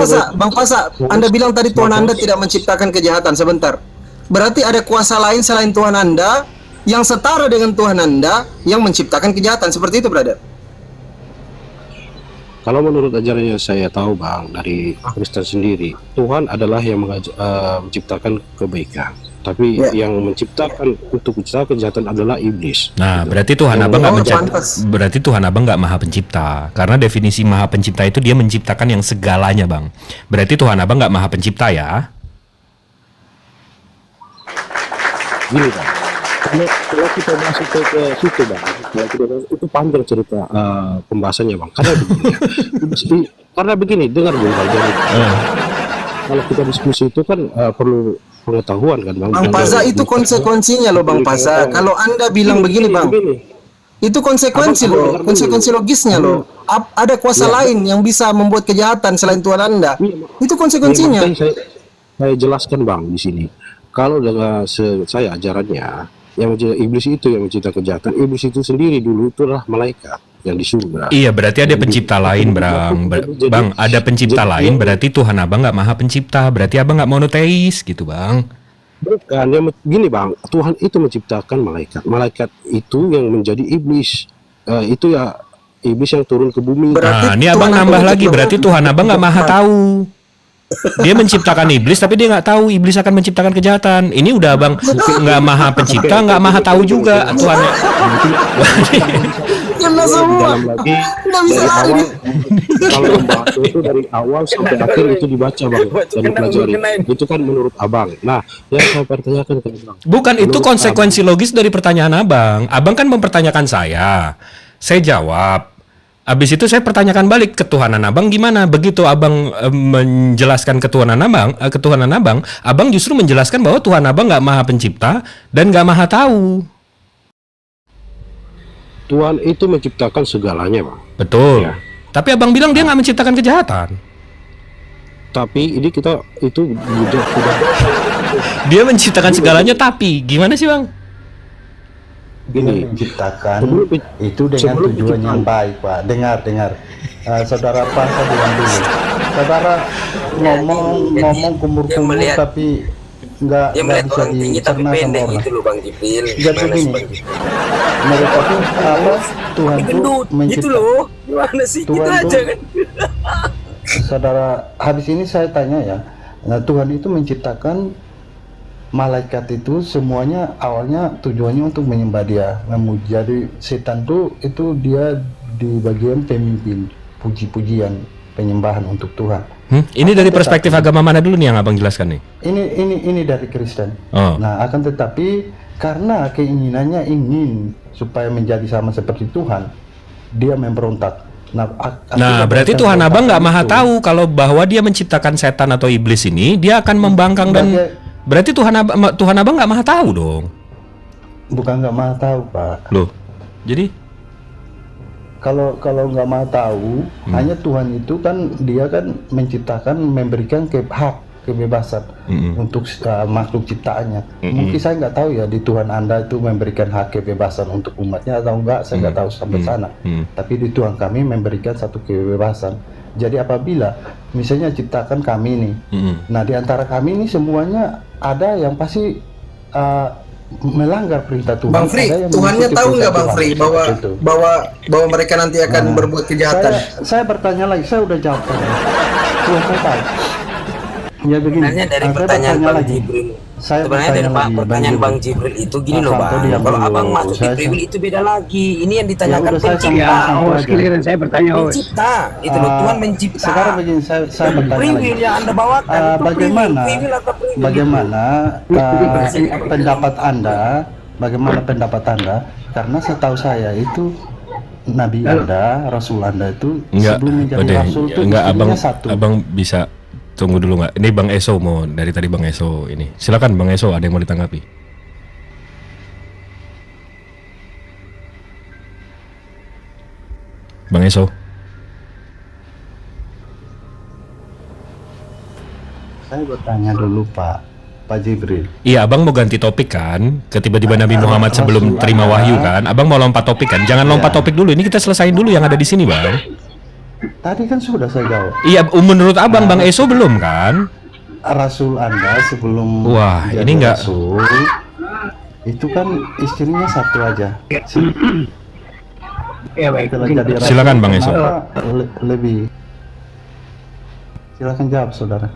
Pasa, Anda bilang tadi Tuhan Anda tidak menciptakan kejahatan. Sebentar. Berarti ada kuasa lain selain Tuhan Anda yang setara dengan Tuhan Anda yang menciptakan kejahatan. Seperti itu, brother. Kalau menurut ajaran yang saya tahu bang dari Kristen sendiri, Tuhan adalah yang menciptakan kebaikan, tapi yang menciptakan untuk menciptakan kejahatan adalah iblis. Nah, berarti Tuhan abang nggak pantas. berarti Tuhan abang nggak maha pencipta. Karena definisi maha pencipta itu dia menciptakan yang segalanya Bang. Berarti Tuhan abang nggak maha pencipta ya? Gini bang, kalau kita masuk ke situ bang, kalau kita masuk, itu panjang cerita pembahasannya bang. Karena begini, dengar dulu bang. Jadi, kalau kita diskusi itu kan perlu pengetahuan kan bang. Bang Pasa, itu konsekuensinya loh Bang Pasa. Kalau Anda bilang begini Bang, itu konsekuensi loh, konsekuensi logisnya loh. Ada kuasa lain yang bisa membuat kejahatan selain Tuhan Anda. Itu konsekuensinya. Saya jelaskan bang di sini. Kalau dengan saya ajarannya, yang iblis itu yang menciptakan kejahatan, iblis itu sendiri dulu itu adalah malaikat yang di surga. Iya, berarti ada pencipta lain, Bang. Ada pencipta lain, berarti Tuhan abang nggak maha pencipta. Berarti abang nggak monoteis gitu, Bang. Bukan, yang gini bang, Tuhan itu menciptakan malaikat. Malaikat itu yang menjadi iblis. Itu ya iblis yang turun ke bumi. Nah, ini abang nambah lagi, berarti Tuhan abang nggak maha tahu. Dia menciptakan iblis, tapi dia nggak tahu iblis akan menciptakan kejahatan. Ini udah abang nggak maha pencipta, nggak maha tahu juga Tuhannya. Kena semua. Lagi Nggak bisa dari lari. awal, kalau membahas itu dari awal sampai akhir itu dibaca bang dan dipelajari. Itu kan menurut abang. Nah, yang saya pertanyakan ke abang. Bukan, itu konsekuensi logis dari pertanyaan abang. Abang kan mempertanyakan saya jawab. Habis itu saya pertanyakan balik ketuhanan abang gimana? Begitu abang menjelaskan ketuhanan abang, abang justru menjelaskan bahwa Tuhan abang nggak maha pencipta dan nggak maha tahu. Tuhan itu menciptakan segalanya bang. Betul. Ya. Tapi abang bilang dia nggak menciptakan kejahatan. Tapi ini kita itu sudah Dia menciptakan segalanya, tapi gimana sih bang? gini. Menciptakan Sebelum- itu dengan sebelum tujuan yang baik, Pak. Dengar. Saudara Pasa bilang dulu. Saudara ngomong kumur-kumur tapi nggak bisa dicerna sama orang. gitu loh Bang Jibril. Jadi begini, mereka tuh Allah Tuhan tuh Gitu mencipta. loh. Gimana sih? Gitu Tuhan aja tuh, kan. saudara, habis ini saya tanya ya. Nah, Tuhan itu menciptakan malaikat itu semuanya awalnya tujuannya untuk menyembah dia, memuji. Jadi setan tuh itu dia di bagian pemimpin, puji-pujian, penyembahan untuk Tuhan. Ini dari perspektif agama mana dulu nih yang abang jelaskan nih? Ini dari Kristen. Oh. Nah, akan tetapi karena keinginannya ingin supaya menjadi sama seperti Tuhan, dia memberontak. Nah, Berarti Tuhan abang nggak maha tahu kalau bahwa dia menciptakan setan atau iblis ini, dia akan membangkang dan berarti Tuhan abang nggak maha tahu dong. Bukan nggak maha tahu, Pak. Loh, jadi Kalau nggak mau tahu, hanya Tuhan itu kan dia kan menciptakan, memberikan hak kebebasan untuk makhluk ciptaannya. Mungkin saya nggak tahu ya di Tuhan Anda itu memberikan hak kebebasan untuk umatnya atau enggak, saya nggak tahu sampai sana. Tapi di Tuhan kami memberikan satu kebebasan. Jadi apabila misalnya ciptakan kami nih, nah di antara kami ini semuanya ada yang pasti melanggar perintah Tuhan. Bang Fri, Tuhannya tahu nggak Bang Fri bahwa mereka nanti akan berbuat kejahatan? Saya bertanya lagi, saya udah jawab tadi. Tuhan saya tahu. Ya begini. Sebenarnya dari saya pertanyaan bertanya Bang lagi. Jibril. Saya Sebenarnya dari bertanya lagi, pertanyaan Bang Jibril itu gini loh Bang. Kalau Abang masuk di pribadi itu beda lagi. Ini yang ditanyakan pencipta. giliran saya bertanya, Pencipta, itu loh Tuhan mencipta. Sekarang begini, saya bertanya lagi. Free will yang Anda bawakan itu Bagaimana free will atau free will? bagaimana bagaimana pendapat Anda? Karena setahu saya itu Nabi Anda, Rasul Anda itu sebelum menjadi Rasul itu istrinya satu. Abang bisa tunggu dulu nggak? Ini Bang Eso mau dari tadi Bang Eso ini. Silakan Bang Eso, ada yang mau ditanggapi? Bang Eso. Saya bertanya dulu Pak Jibril. Iya, abang mau ganti topik kan? Ketiba-tiba Nabi Muhammad sebelum terima wahyu kan? Abang mau lompat topik kan? Jangan lompat topik dulu. Ini kita selesain dulu yang ada di sini, Bang. Tadi kan sudah saya jawab. Iya, menurut abang Bang Eso belum kan? Rasul Anda sebelum Wah, jadi ini enggak. Rasul itu kan istrinya satu aja. Ya baik. Setelah jadi Rasul, Silakan, Bang Eso. kenapa lebih. Silakan jawab, saudara.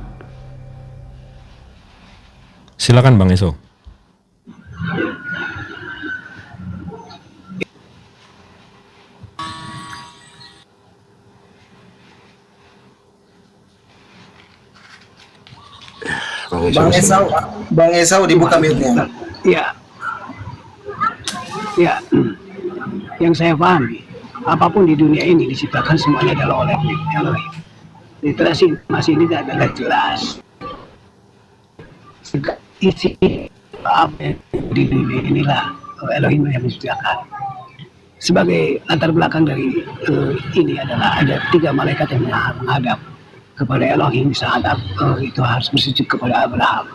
Silakan Bang Eso. Bang Esau dibuka mute-nya. Ya, ya. Yang saya pahami, apapun di dunia ini diciptakan semuanya adalah oleh Allah. Literasi masih ini adalah jelas. Isi apa yang di dunia inilah Elohim yang menciptakan. Sebagai latar belakang dari ini adalah ada 3 malaikat yang menghadap kepada Elohim saat itu harus bersujud kepada Abraham.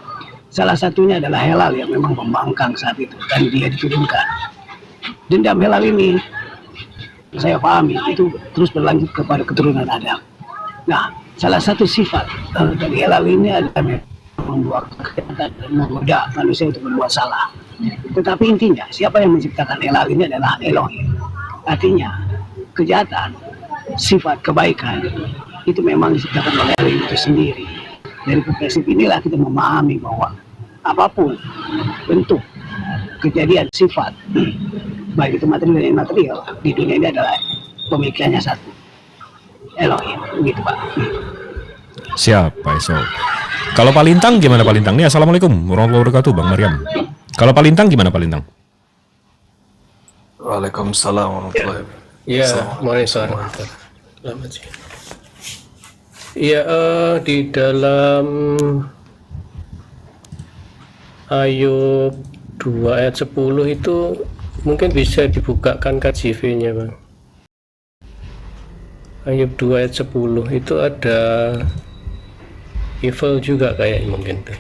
Salah satunya adalah Helal yang memang membangkang saat itu dan dia diturunkan. Dendam Helal ini saya pahami itu terus berlanjut kepada keturunan Adam. Nah, salah satu sifat dari Helal ini adalah membuat kejahatan dan menggoda manusia untuk berbuat salah. Tetapi intinya siapa yang menciptakan Helal ini adalah Elohim. Artinya kejahatan, sifat kebaikan itu memang diciptakan oleh Elohim itu sendiri. Dari perspektif inilah kita memahami bahwa apapun bentuk kejadian sifat baik itu material dan immaterial di dunia ini adalah pemikirannya satu, Elohim, begitu Pak. Siap, Pak Eso. Kalau Pak Lintang gimana Pak Lintang? Nih, Assalamualaikum warahmatullahi wabarakatuh, Bang Maryam. Kalau Pak Lintang gimana Pak Lintang? Waalaikumsalam warahmatullahi wabarakatuh. Ya, Selamat sih. Ya, di dalam Ayub 2 ayat 10 itu mungkin bisa dibukakan KJV-nya, Bang. Ayub 2 ayat 10 itu ada evil juga kayak mungkin tuh.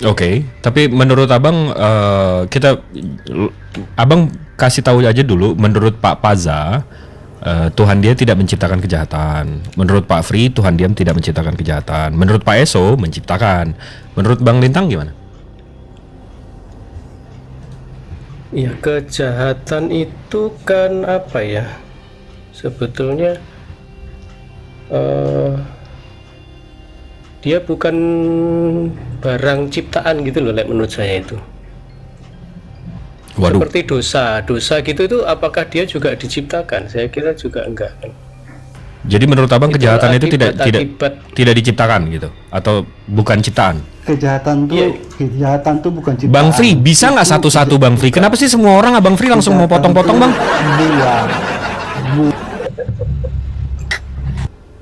Oke, tapi menurut abang abang kasih tahu aja dulu. Menurut Pak Paza, Tuhan dia tidak menciptakan kejahatan. Menurut Pak Fri, Tuhan dia tidak menciptakan kejahatan. Menurut Pak Eso, menciptakan. Menurut Bang Lintang gimana? Ya, kejahatan itu kan apa ya? Sebetulnya dia bukan barang ciptaan gitu loh, menurut saya itu. Waduh. Seperti dosa gitu itu apakah dia juga diciptakan? Saya kira juga enggak kan. Jadi menurut Abang Itu kejahatan itu akibat- tidak diciptakan gitu atau bukan ciptaan? Kejahatan tuh bukan ciptaan. Bang Fri, bisa nggak satu-satu Bang Fri? Kenapa sih semua orang Abang Fri langsung mau potong-potong Bang?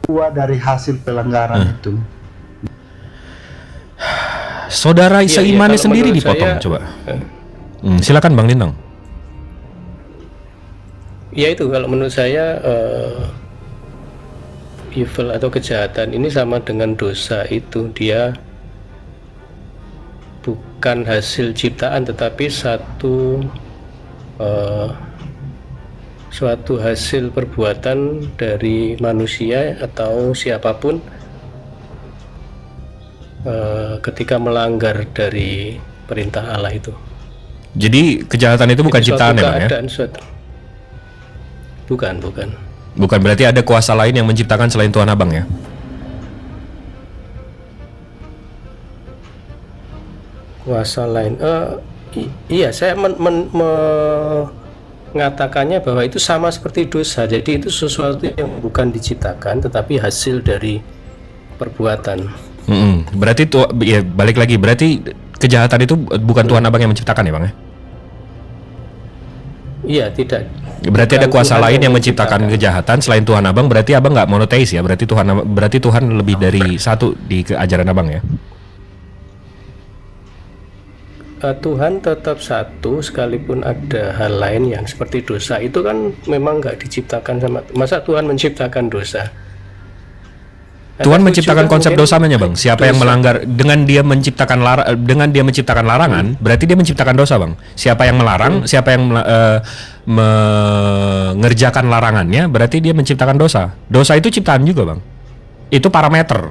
Buah dari hasil pelanggaran itu. Saudara Iya, seimannya kalau sendiri menurut dipotong saya- coba. Silakan Bang Lintang. Ya itu kalau menurut saya evil atau kejahatan ini sama dengan dosa itu, dia bukan hasil ciptaan tetapi suatu hasil perbuatan dari manusia atau siapapun ketika melanggar dari perintah Allah itu. Jadi kejahatan itu bukan Jadi suatu ciptaan ya Bang ya? keadaan, bukan. Bukan berarti ada kuasa lain yang menciptakan selain Tuhan Abang ya? Kuasa lain. Iya, saya mengatakannya bahwa itu sama seperti dosa. Jadi itu sesuatu yang bukan diciptakan, tetapi hasil dari perbuatan. Berarti ya balik lagi. Berarti kejahatan itu bukan Tuhan Abang yang menciptakan ya Bang ya? Iya, tidak. Berarti ada Bukan kuasa Tuhan lain yang menciptakan kejahatan selain Tuhan Abang. Berarti Abang nggak monoteis ya? Berarti Tuhan lebih dari satu di ajaran Abang ya? Tuhan tetap satu sekalipun ada hal lain yang seperti dosa. Itu kan memang nggak diciptakan sama. Masa Tuhan menciptakan dosa? Tuhan Ada menciptakan juga konsep mungkin dosanya Bang. Siapa yang dosa. melanggar dengan dia menciptakan larangan, berarti dia menciptakan dosa Bang. Siapa yang melarang, siapa yang mengerjakan larangannya, berarti dia menciptakan dosa. Dosa itu ciptaan juga Bang. Itu parameter.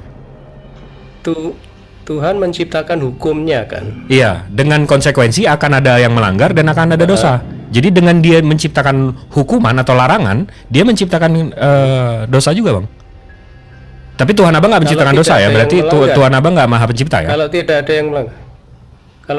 Tuhan menciptakan hukumnya kan. Iya, dengan konsekuensi akan ada yang melanggar dan akan ada dosa. Jadi dengan dia menciptakan hukuman atau larangan, dia menciptakan dosa juga Bang. Tapi Tuhan Abang nggak menciptakan Kalau dosa tidak ya? ada Berarti yang melanggar. Tuhan Abang nggak maha pencipta ya? Kalau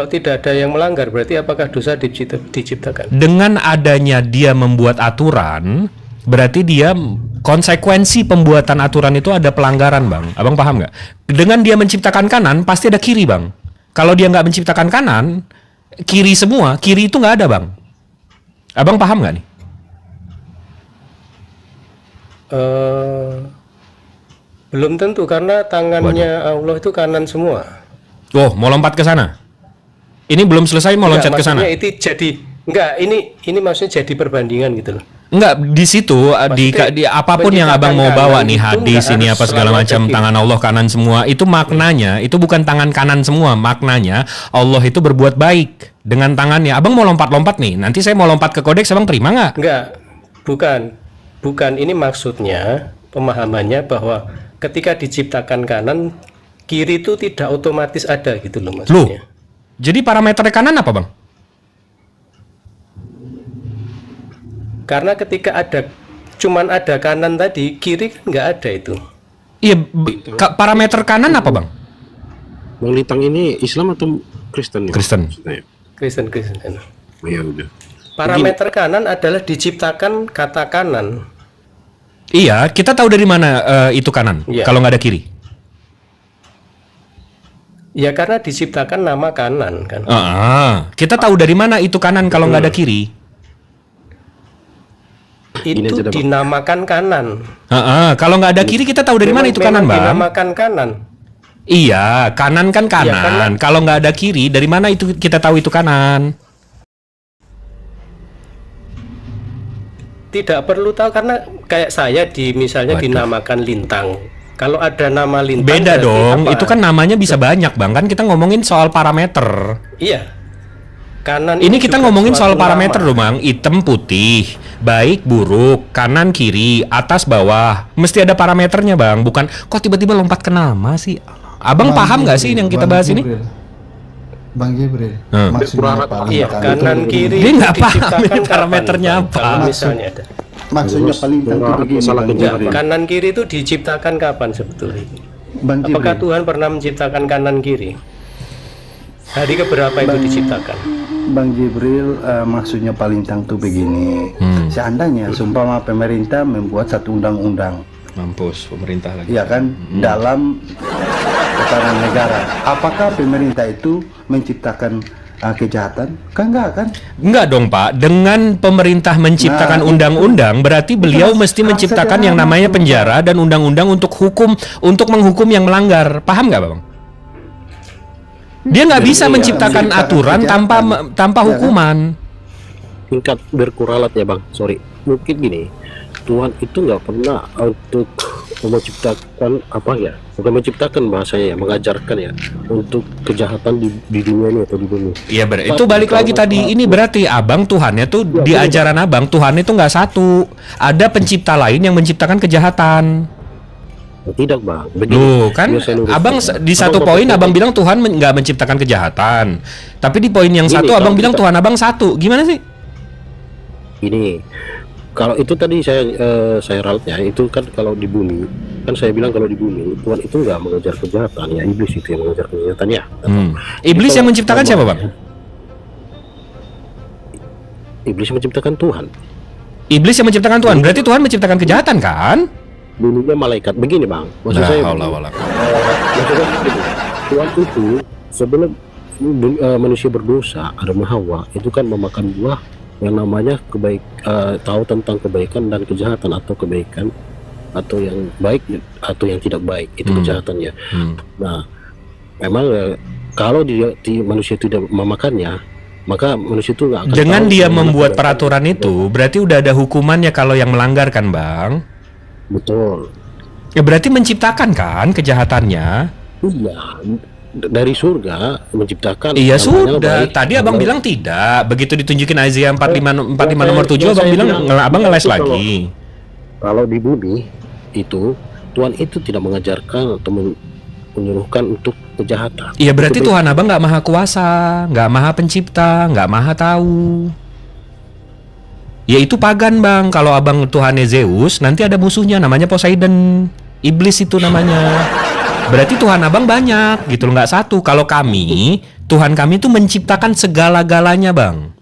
tidak ada yang melanggar, berarti apakah dosa diciptakan? Dengan adanya dia membuat aturan, berarti dia konsekuensi pembuatan aturan itu ada pelanggaran Bang. Abang paham nggak? Dengan dia menciptakan kanan, pasti ada kiri Bang. Kalau dia nggak menciptakan kanan, kiri semua, kiri itu nggak ada Bang. Abang paham nggak nih? Belum tentu karena tangannya Allah itu kanan semua. Oh, mau lompat ke sana? Ini belum selesai mau loncat ke sana? Maksudnya itu jadi ini maksudnya jadi perbandingan gitu loh. Enggak, di situ di apapun yang Abang mau bawa nih, hadis ini apa segala macam, tangan Allah kanan semua, itu maknanya itu bukan tangan kanan semua, maknanya Allah itu berbuat baik dengan tangannya. Abang mau lompat-lompat nih, nanti saya mau lompat ke kodeks, Abang terima nggak? Enggak, bukan ini maksudnya pemahamannya bahwa ketika diciptakan kanan, kiri itu tidak otomatis ada gitu loh maksudnya. Jadi parameter kanan apa Bang? Karena ketika cuman ada kanan tadi, kiri kan nggak ada itu. Iya, parameter kanan apa Bang? Bang Lintang ini Islam atau Kristen? Kristen. Kristen. Ya udah. Parameter kanan adalah diciptakan kata kanan. Iya, kita tahu dari mana itu kanan, Iya. kalau nggak ada kiri. Ya karena diciptakan nama kanan kan. Kita tahu dari mana itu kanan kalau nggak ada kiri. Itu dinamakan kanan. Kalau nggak ada kiri kita tahu dari mana itu kanan Bang? Dinamakan kanan. Iya, kanan kan kanan. Iya, kanan. Kalau nggak ada kiri, dari mana itu kita tahu itu kanan? Tidak perlu tahu karena kayak saya misalnya dinamakan Lintang. Kalau ada nama Lintang Beda berarti dong, apa? itu kan namanya bisa banyak Bang. Kan kita ngomongin soal parameter. Iya. kanan Ini kita juga ngomongin soal suatu parameter nama. loh, Bang. Hitam putih, baik buruk, kanan kiri, atas bawah. Mesti ada parameternya, Bang. Bukan kok tiba-tiba lompat ke nama sih. Abang paham nggak sih yang kita bahas ini? Bang Jibril, Hmm. maksudnya paling Iya, tangguh kanan itu kiri Dia itu nggak paham diciptakan ini parameternya kapan, apa. Bang? Kalau misalnya ada. maksudnya paling tangguh begini, Salah Bang Enggak, Jibril. kanan kiri itu diciptakan kapan sebetulnya? Bang Apakah Jibril, Tuhan pernah menciptakan kanan kiri? Hari keberapa itu diciptakan? Bang Jibril, maksudnya paling tangguh begini. Seandainya seumpama pemerintah membuat satu undang-undang, Mampus pemerintah lagi. ya kan, dalam tatanan negara, apakah pemerintah itu menciptakan kejahatan? Kan enggak kan? Enggak dong, Pak. Dengan pemerintah menciptakan Nah, undang-undang, berarti beliau mesti menciptakan yang namanya penjara dan undang-undang untuk menghukum yang melanggar. Paham nggak, Bang? Dia nggak bisa menciptakan aturan tanpa hukuman. tingkat berkuralat ya bang, sorry, mungkin gini, Tuhan itu nggak pernah untuk menciptakan apa ya, bukan menciptakan bahasanya ya, mengajarkan ya untuk kejahatan di dunia ini atau di bumi. Iya, itu balik lagi tadi. Ini berarti abang Tuhannya tuh di ajaran abang Tuhan itu nggak satu. Ada pencipta lain yang menciptakan kejahatan. Tidak bang, begini. Loh kan, Biar saya luruskan, abang ya. di satu poin abang bilang Tuhan nggak menciptakan kejahatan. Tapi di poin yang Ini satu abang kalau bilang kita- Tuhan abang satu. Gimana sih? Ini kalau itu tadi saya ralat ya, itu kan kalau di bumi, kan saya bilang kalau di bumi Tuhan itu nggak mengejar kejahatan ya, iblis itu yang mengejar kejahatan ya. Iblis yang menciptakan siapa, Bang? Iblis menciptakan Tuhan. Iblis yang menciptakan Tuhan. Berarti Tuhan menciptakan kejahatan kan? Dulunya malaikat. Begini bang, maksud saya Allah. maksudnya begini, Tuhan itu sebelum manusia berdosa, Adam dan Hawa itu kan memakan buah yang namanya tahu tentang kebaikan dan kejahatan, atau kebaikan atau yang baik atau yang tidak baik, itu kejahatannya. Nah, memang kalau manusia tidak memakannya, maka manusia itu nggak akan Dengan tahu dia bagaimana membuat kebaikan. peraturan itu, berarti udah ada hukumannya kalau yang melanggar kan, Bang? Betul. Ya berarti menciptakan kan kejahatannya? Iya, dari surga menciptakan. Iya namanya sudah. baik, Tadi abang baik. bilang tidak. Begitu ditunjukin Isaiah 45 nomor 7, abang bilang abang ngeles itu lagi. Kalau di bumi itu Tuhan itu tidak mengajarkan atau menyuruhkan untuk kejahatan. Iya berarti Itu Tuhan abang nggak maha kuasa, nggak maha pencipta, nggak maha tahu. Ya itu pagan, Bang. Kalau abang Tuhannya Zeus, nanti ada musuhnya namanya Poseidon. Iblis itu namanya. Berarti Tuhan abang banyak gitu loh, nggak satu. Kalau kami, Tuhan kami itu menciptakan segala-galanya, Bang.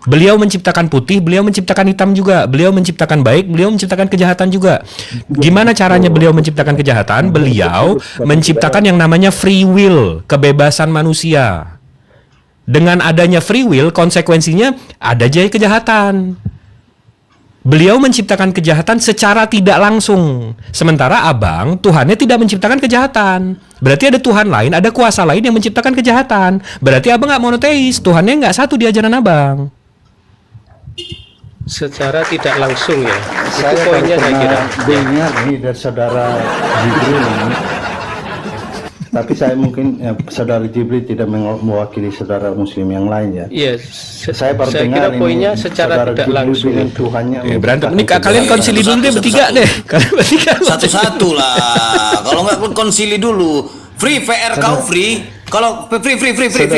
Beliau menciptakan putih, beliau menciptakan hitam juga. Beliau menciptakan baik, beliau menciptakan kejahatan juga. Gimana caranya beliau menciptakan kejahatan? Beliau menciptakan yang namanya free will, kebebasan manusia. Dengan adanya free will, konsekuensinya ada aja kejahatan. Beliau menciptakan kejahatan secara tidak langsung. Sementara abang, Tuhannya tidak menciptakan kejahatan. Berarti ada Tuhan lain, ada kuasa lain yang menciptakan kejahatan. Berarti abang nggak monoteis, Tuhannya nggak satu di ajaran abang. Secara tidak langsung ya. Saya Itu poinnya saya kira. dengar nih dari saudara Jibril ini. Tapi saya mungkin saudara Jibril tidak mewakili saudara Muslim yang lain ya. Iya, Saya baru kira dengar poinnya ini secara saudara tidak Jibril langsung. bilang Tuhannya Berantem ini menciptakan kalian kejahatan. konsili dulu deh bertiga deh. Kalian bertiga. Satu-satu lah. Kalau nggak pun konsili dulu. Free VR kau free. Kalau free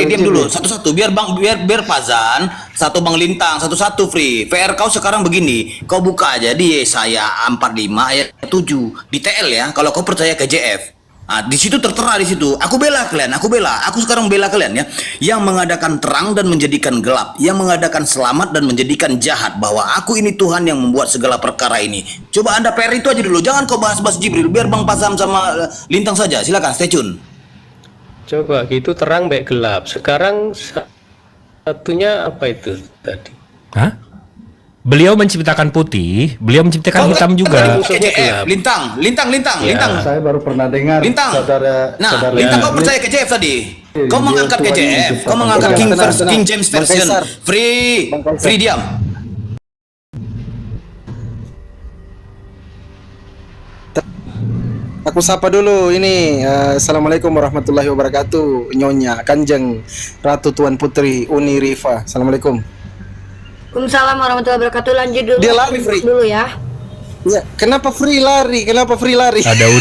diam dulu. Satu-satu biar Pazan, satu Bang Lintang, satu-satu free. VR kau sekarang begini. Kau buka aja di Yesaya 45 ayat 7 di TL ya. Kalau kau percaya ke JF. Nah, di situ tertera di situ. Aku bela kalian, aku sekarang bela kalian ya. Yang mengadakan terang dan menjadikan gelap, yang mengadakan selamat dan menjadikan jahat, bahwa aku ini Tuhan yang membuat segala perkara ini. Coba Anda PR itu aja dulu. Jangan kau bahas-bahas Jibril, biar Bang Pazam sama Lintang saja. Silakan stay tune. Coba gitu terang baik gelap. Sekarang satunya apa itu tadi? Hah? Beliau menciptakan putih, beliau menciptakan hitam juga. KJF, Lintang. Saya baru pernah dengar Lintang. saudara Lintang kau percaya KJF tadi? Kau mengangkat KJF, kau mengangkat King James version. Free diam. Aku sapa dulu ini. Assalamualaikum warahmatullahi wabarakatuh. Nyonya Kanjeng Ratu Tuan Putri Uni Rifa. Assalamualaikum. Waalaikumsalam warahmatullahi wabarakatuh. Lanjut dulu. Dia lari, Fri. Dulu ya. Ya, kenapa free lari? Kenapa free lari? Ada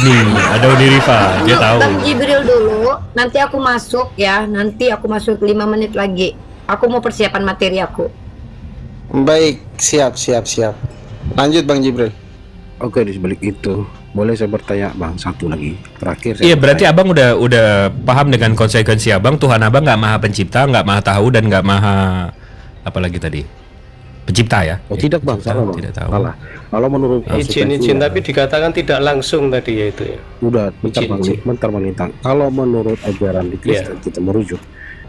Uni Rifa, dia tahu. Bang Jibril dulu, nanti aku masuk ya. Nanti aku masuk 5 menit lagi. Aku mau persiapan materi aku. Baik, siap. Lanjut Bang Jibril. Oke, di sebalik itu boleh saya bertanya Bang satu lagi terakhir. Iya, berarti abang udah paham dengan konsekuensi abang. Tuhan abang nggak maha pencipta, nggak maha tahu, dan nggak maha apa lagi tadi? Pencipta ya? Oh tidak Bang, salah Bang. Tidak tahu. Salah. Kalau menurut Izin tapi dikatakan tidak langsung tadi ya itu ya. Udah, bentar Bang Lintang. Kalau menurut ajaran di Kristen kita merujuk,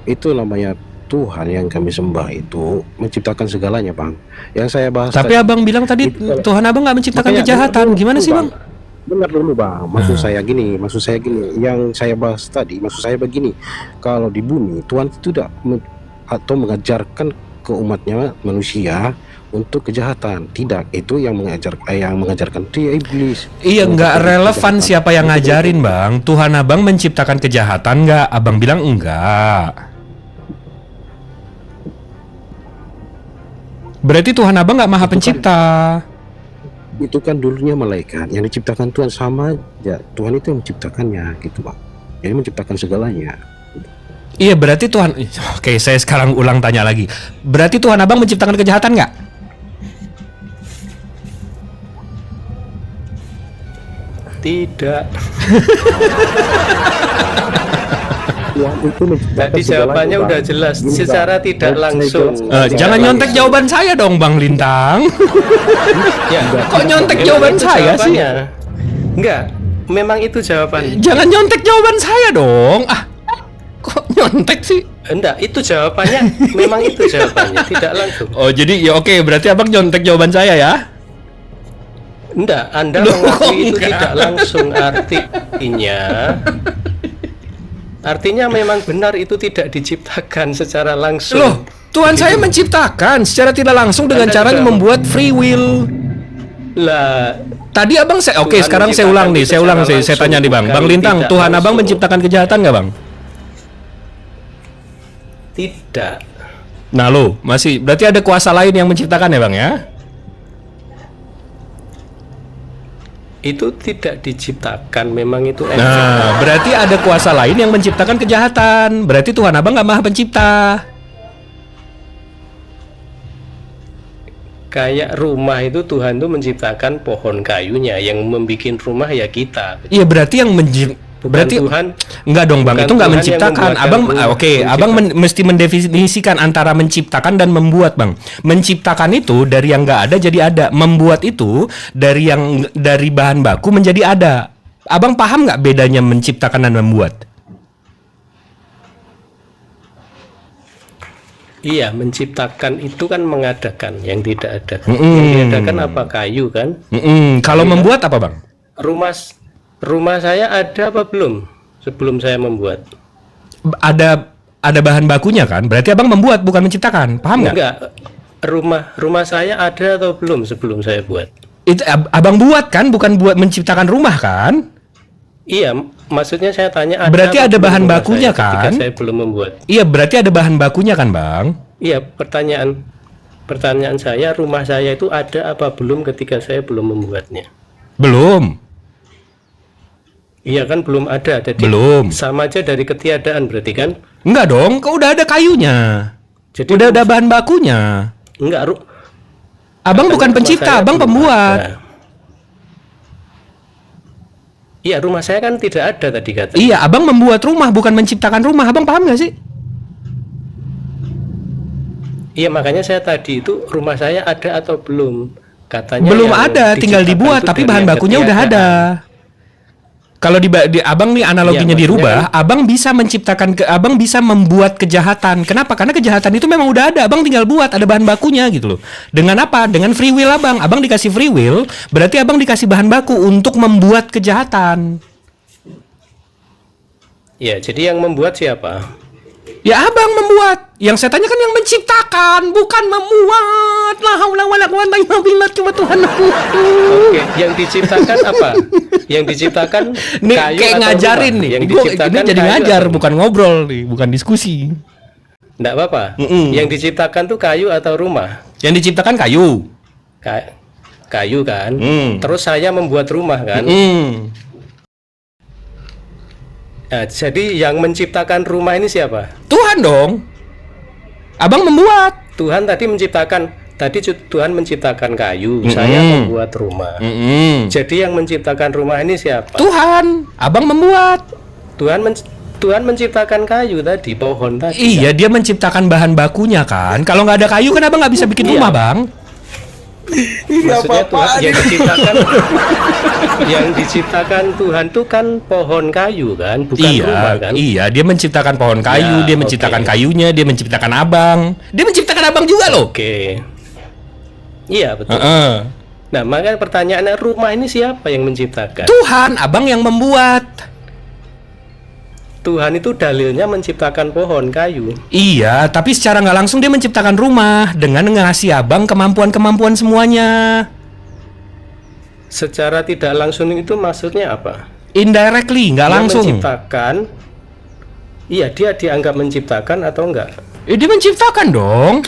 itu namanya Tuhan yang kami sembah itu menciptakan segalanya Bang. Yang saya bahas Tapi abang bilang tadi Tuhan abang nggak menciptakan kejahatan. Gimana sih Bang? Benar dulu Bang. Maksud saya gini. Yang saya bahas tadi, maksud saya begini. Kalau di bumi Tuhan itu tidak atau mengajarkan ke umatnya manusia untuk kejahatan. Tidak, itu yang mengajarkan dia iblis. Iya, nggak relevan siapa yang ngajarin Bang. Tuhan abang menciptakan kejahatan nggak? Abang bilang enggak. Berarti Tuhan abang nggak maha pencipta. Itu kan dulunya malaikat yang diciptakan Tuhan sama aja. Tuhan itu yang menciptakannya gitu Bang. Jadi menciptakan segalanya. Iya, berarti Tuhan. Oke, saya sekarang ulang tanya lagi. Berarti Tuhan abang menciptakan kejahatan nggak? Tidak. Itu Tadi jawabannya udah jelas, secara tidak langsung. Jangan nyontek jawaban saya dong Bang Lintang. Ya, kok nyontek jawaban saya sih? Enggak, memang itu jawabannya. Jangan nyontek jawaban saya dong. Kok nyontek sih? Enggak, itu jawabannya. Memang itu jawabannya, tidak langsung. Oh, jadi ya oke, berarti abang nyontek jawaban saya ya? Enggak, Anda mengakui itu tidak langsung. Artinya memang benar itu tidak diciptakan secara langsung. Loh, Tuhan saya menciptakan secara tidak langsung dengan cara membuat free will. Lah, tadi abang oke, sekarang saya ulang nih, saya tanya nih Bang. Bang Lintang, Tuhan abang menciptakan kejahatan nggak Bang? Tidak. Nah lo, masih berarti ada kuasa lain yang menciptakan ya Bang ya? Itu tidak diciptakan, memang itu efek. Nah, berarti ada kuasa lain yang menciptakan kejahatan. Berarti Tuhan abang nggak maha pencipta. Kayak rumah itu Tuhan tuh menciptakan pohon kayunya, yang membuat rumah ya kita. Iya, berarti yang berarti Tuhan enggak dong Bang, itu enggak menciptakan. Abang abang mesti mendefinisikan antara menciptakan dan membuat Bang. Menciptakan itu dari yang enggak ada jadi ada. Membuat itu dari bahan baku menjadi ada. Abang paham nggak bedanya menciptakan dan membuat? Iya, menciptakan itu kan mengadakan yang tidak ada. Yang diadakan apa? Kayu kan? Kalau membuat apa Bang? Rumah saya ada apa belum sebelum saya membuat? Ada bahan bakunya kan? Berarti abang membuat bukan menciptakan, paham nggak? Enggak. Rumah saya ada atau belum sebelum saya buat? Itu abang buat kan, bukan buat menciptakan rumah kan? Iya, maksudnya saya tanya ada. Berarti ada bahan bakunya kan? Ketika saya belum membuat. Iya, berarti ada bahan bakunya kan Bang? Iya, pertanyaan saya, rumah saya itu ada apa belum ketika saya belum membuatnya? Belum. Iya kan belum ada, jadi belum. Sama aja dari ketiadaan berarti kan? Enggak dong, kok udah ada kayunya. Jadi udah ada bahan bakunya. Enggak, abang bukan pencipta, abang pembuat. Iya, rumah saya kan tidak ada tadi kata. Iya, abang membuat rumah bukan menciptakan rumah. Abang paham nggak sih? Iya, makanya saya tadi itu rumah saya ada atau belum? Katanya belum ada, tinggal dibuat, tapi bahan bakunya udah ada. Kalau di abang nih analoginya dirubah, abang bisa menciptakan abang bisa membuat kejahatan. Kenapa? Karena kejahatan itu memang udah ada, abang tinggal buat, ada bahan bakunya gitu loh. Dengan apa? Dengan free will abang. Abang dikasih free will, berarti abang dikasih bahan baku untuk membuat kejahatan. Ya, jadi yang membuat siapa? Ya abang membuat. Yang saya tanya kan yang menciptakan, bukan membuat. La haula wala quwata illa billah, cuma Tuhan aku. Oke, yang diciptakan apa? Yang diciptakan Nih kayu kayak atau ngajarin rumah? nih. Yang Ini diciptakan jadi kayu ngajar, atau- bukan ngobrol nih, bukan diskusi. Nggak apa-apa. Yang diciptakan tuh kayu atau rumah? Yang diciptakan kayu. Kayu kan. Terus saya membuat rumah kan. Nah, jadi yang menciptakan rumah ini siapa? Tuhan dong. Abang membuat. Tuhan tadi menciptakan. Tuhan menciptakan kayu, saya membuat rumah. Jadi yang menciptakan rumah ini siapa? Tuhan. Abang membuat. Tuhan menciptakan kayu tadi, pohon tadi. Iya, dia menciptakan bahan bakunya kan. Kalau nggak ada kayu kan abang nggak bisa bikin rumah, Bang. Maksudnya Tuhan yang diciptakan Tuhan tuh kan pohon kayu kan, bukan rumah kan? Iya, dia menciptakan pohon kayu, Ya, dia menciptakan kayunya, dia menciptakan abang. Dia menciptakan abang juga loh. Oke. Iya, betul. Nah, makanya pertanyaannya, rumah ini siapa yang menciptakan? Tuhan, abang yang membuat. Tuhan itu dalilnya menciptakan pohon kayu. Iya, tapi secara nggak langsung dia menciptakan rumah dengan ngasih abang kemampuan-kemampuan semuanya. Secara tidak langsung itu maksudnya apa? Indirectly, nggak Dia langsung. menciptakan. Iya, dia dianggap menciptakan atau enggak? Dia menciptakan dong.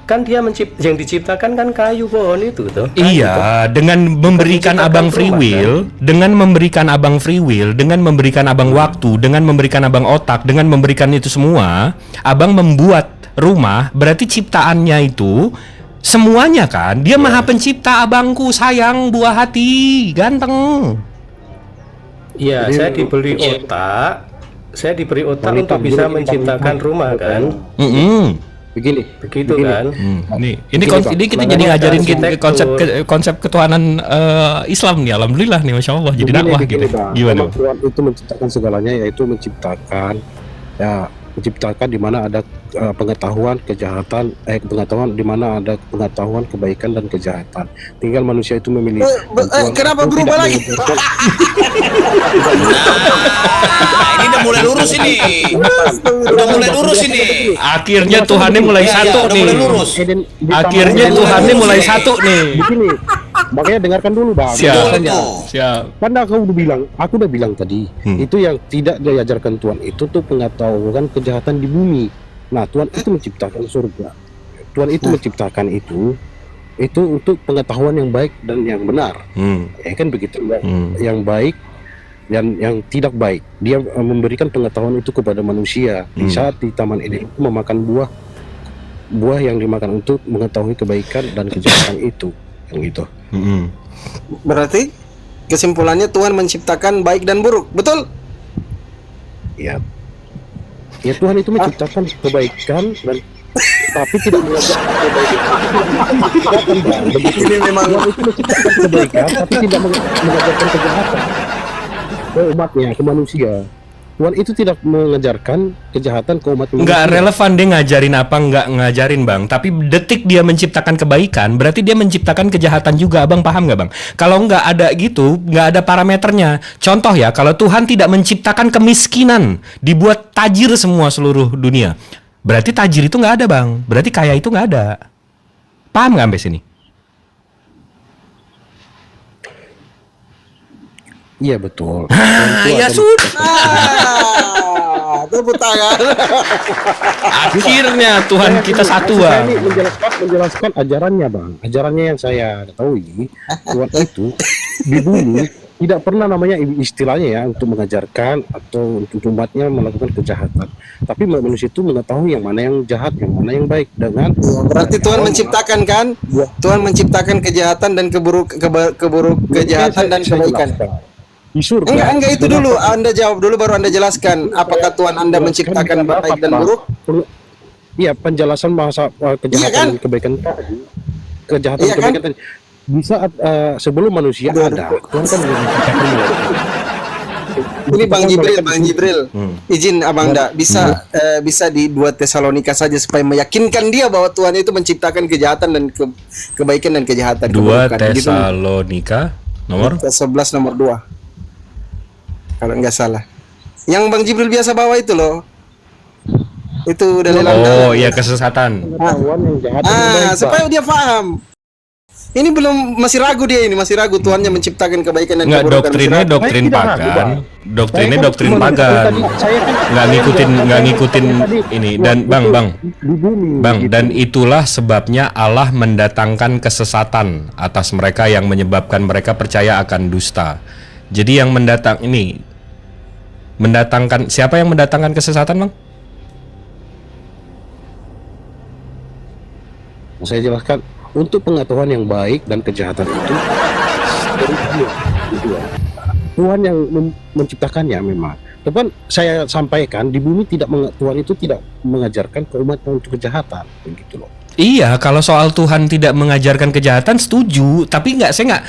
Kan dia yang diciptakan kan kayu pohon itu tuh. Iya, dengan memberikan abang free will, dengan memberikan abang free will, dengan memberikan abang waktu, dengan memberikan abang otak, dengan memberikan itu semua, abang membuat rumah, berarti ciptaannya itu semuanya kan. Dia maha pencipta, abangku, sayang, buah hati, ganteng. Iya, saya diberi otak. Saya diberi otak untuk bisa menciptakan rumah kan. Begini, begitu kan? Ini kita jadi ngajarin konsep ketuhanan Islam nih. Alhamdulillah nih, masya Allah. Jadi dakwah gitu. Gimana? Tuhan itu menciptakan segalanya, yaitu menciptakan di mana ada pengetahuan kejahatan, pengetahuan di mana ada pengetahuan kebaikan dan kejahatan. Tinggal manusia itu memilih. Kenapa berubah lagi? Ini udah mulai lurus ini. Udah mulai lurus ini. Akhirnya Tuhannya mulai satu nih. Akhirnya Tuhannya mulai satu nih. Begini, makanya dengarkan dulu bang. Siap. Kan aku udah bilang tadi, itu yang tidak diajarkan Tuhan itu tuh pengetahuan kejahatan di bumi. Nah, Tuhan itu menciptakan surga. Tuhan itu menciptakan itu untuk pengetahuan yang baik dan yang benar. Ya kan begitu, yang baik dan yang tidak baik. Dia memberikan pengetahuan itu kepada manusia. Di saat di Taman Eden itu memakan buah yang dimakan untuk mengetahui kebaikan dan kejahatan itu, yang gitu. Berarti kesimpulannya Tuhan menciptakan baik dan buruk, betul? Ya. Ya, Tuhan itu menciptakan kebaikan dan tapi tidak mengajarkan kebaikan. Ini memang Tuhan itu menciptakan kebaikan tapi tidak mengajarkan kejahatan ke umatnya, ke manusia. Tuhan itu tidak mengajarkan kejahatan ke umat manusia. Nggak relevan dia ngajarin apa nggak ngajarin bang. Tapi detik dia menciptakan kebaikan, berarti dia menciptakan kejahatan juga. Abang paham nggak bang? Kalau nggak ada gitu, nggak ada parameternya. Contoh ya, kalau Tuhan tidak menciptakan kemiskinan, dibuat tajir semua seluruh dunia, berarti tajir itu nggak ada bang. Berarti kaya itu nggak ada. Paham nggak sampai sini? Iya betul. Ya sudah. Tepuk tangan. Akhirnya Tuhan kita satu bang. Saya ini menjelaskan ajarannya bang. Ajarannya yang saya ketahui, Tuhan itu di bumi tidak pernah namanya istilahnya ya untuk mengajarkan atau untuk umatnya melakukan kejahatan. Tapi manusia itu mengetahui yang mana yang jahat, yang mana yang baik dengan. Berarti Tuhan menciptakan kan? Tuhan menciptakan kejahatan dan kejahatan dan kebaikan. Di surga. Enggak itu dulu. Anda jawab dulu baru Anda jelaskan apakah Tuhan Anda menciptakan baik dan buruk? Iya, penjelasan bahasa kejahatan dan kebaikan tadi. Kejahatan dan kebaikan tadi. Di saat sebelum manusia ada, Tuhan kan menciptakan manusia. Ini Bang Jibril. Izin Abang Da, bisa di 2 Tesalonika saja supaya meyakinkan dia bahwa Tuhan itu menciptakan kejahatan dan kebaikan dan kejahatan. 2 Tesalonika nomor 11 nomor 2. Kalau nggak salah. Yang Bang Jibril biasa bawa itu loh. Itu dalil Oh, iya kesesatan. supaya dia paham. Ini belum, masih ragu dia ini, masih ragu Tuhannya menciptakan kebaikan dan Enggak, keburukan. doktrinnya doktrin pagan. Doktrinnya doktrin pagan. Nggak ngikutin ini. Dan Bang, dan itulah sebabnya Allah mendatangkan kesesatan atas mereka yang menyebabkan mereka percaya akan dusta. Jadi yang mendatangkan siapa yang mendatangkan kesesatan, Bang? Saya jelaskan, untuk pengetahuan yang baik dan kejahatan itu dari Dia, gitu ya. Tuhan yang menciptakannya memang. Tapi saya sampaikan di bumi Tuhan itu tidak mengajarkan ke umat untuk kejahatan, begitu loh. Iya, kalau soal Tuhan tidak mengajarkan kejahatan setuju, tapi saya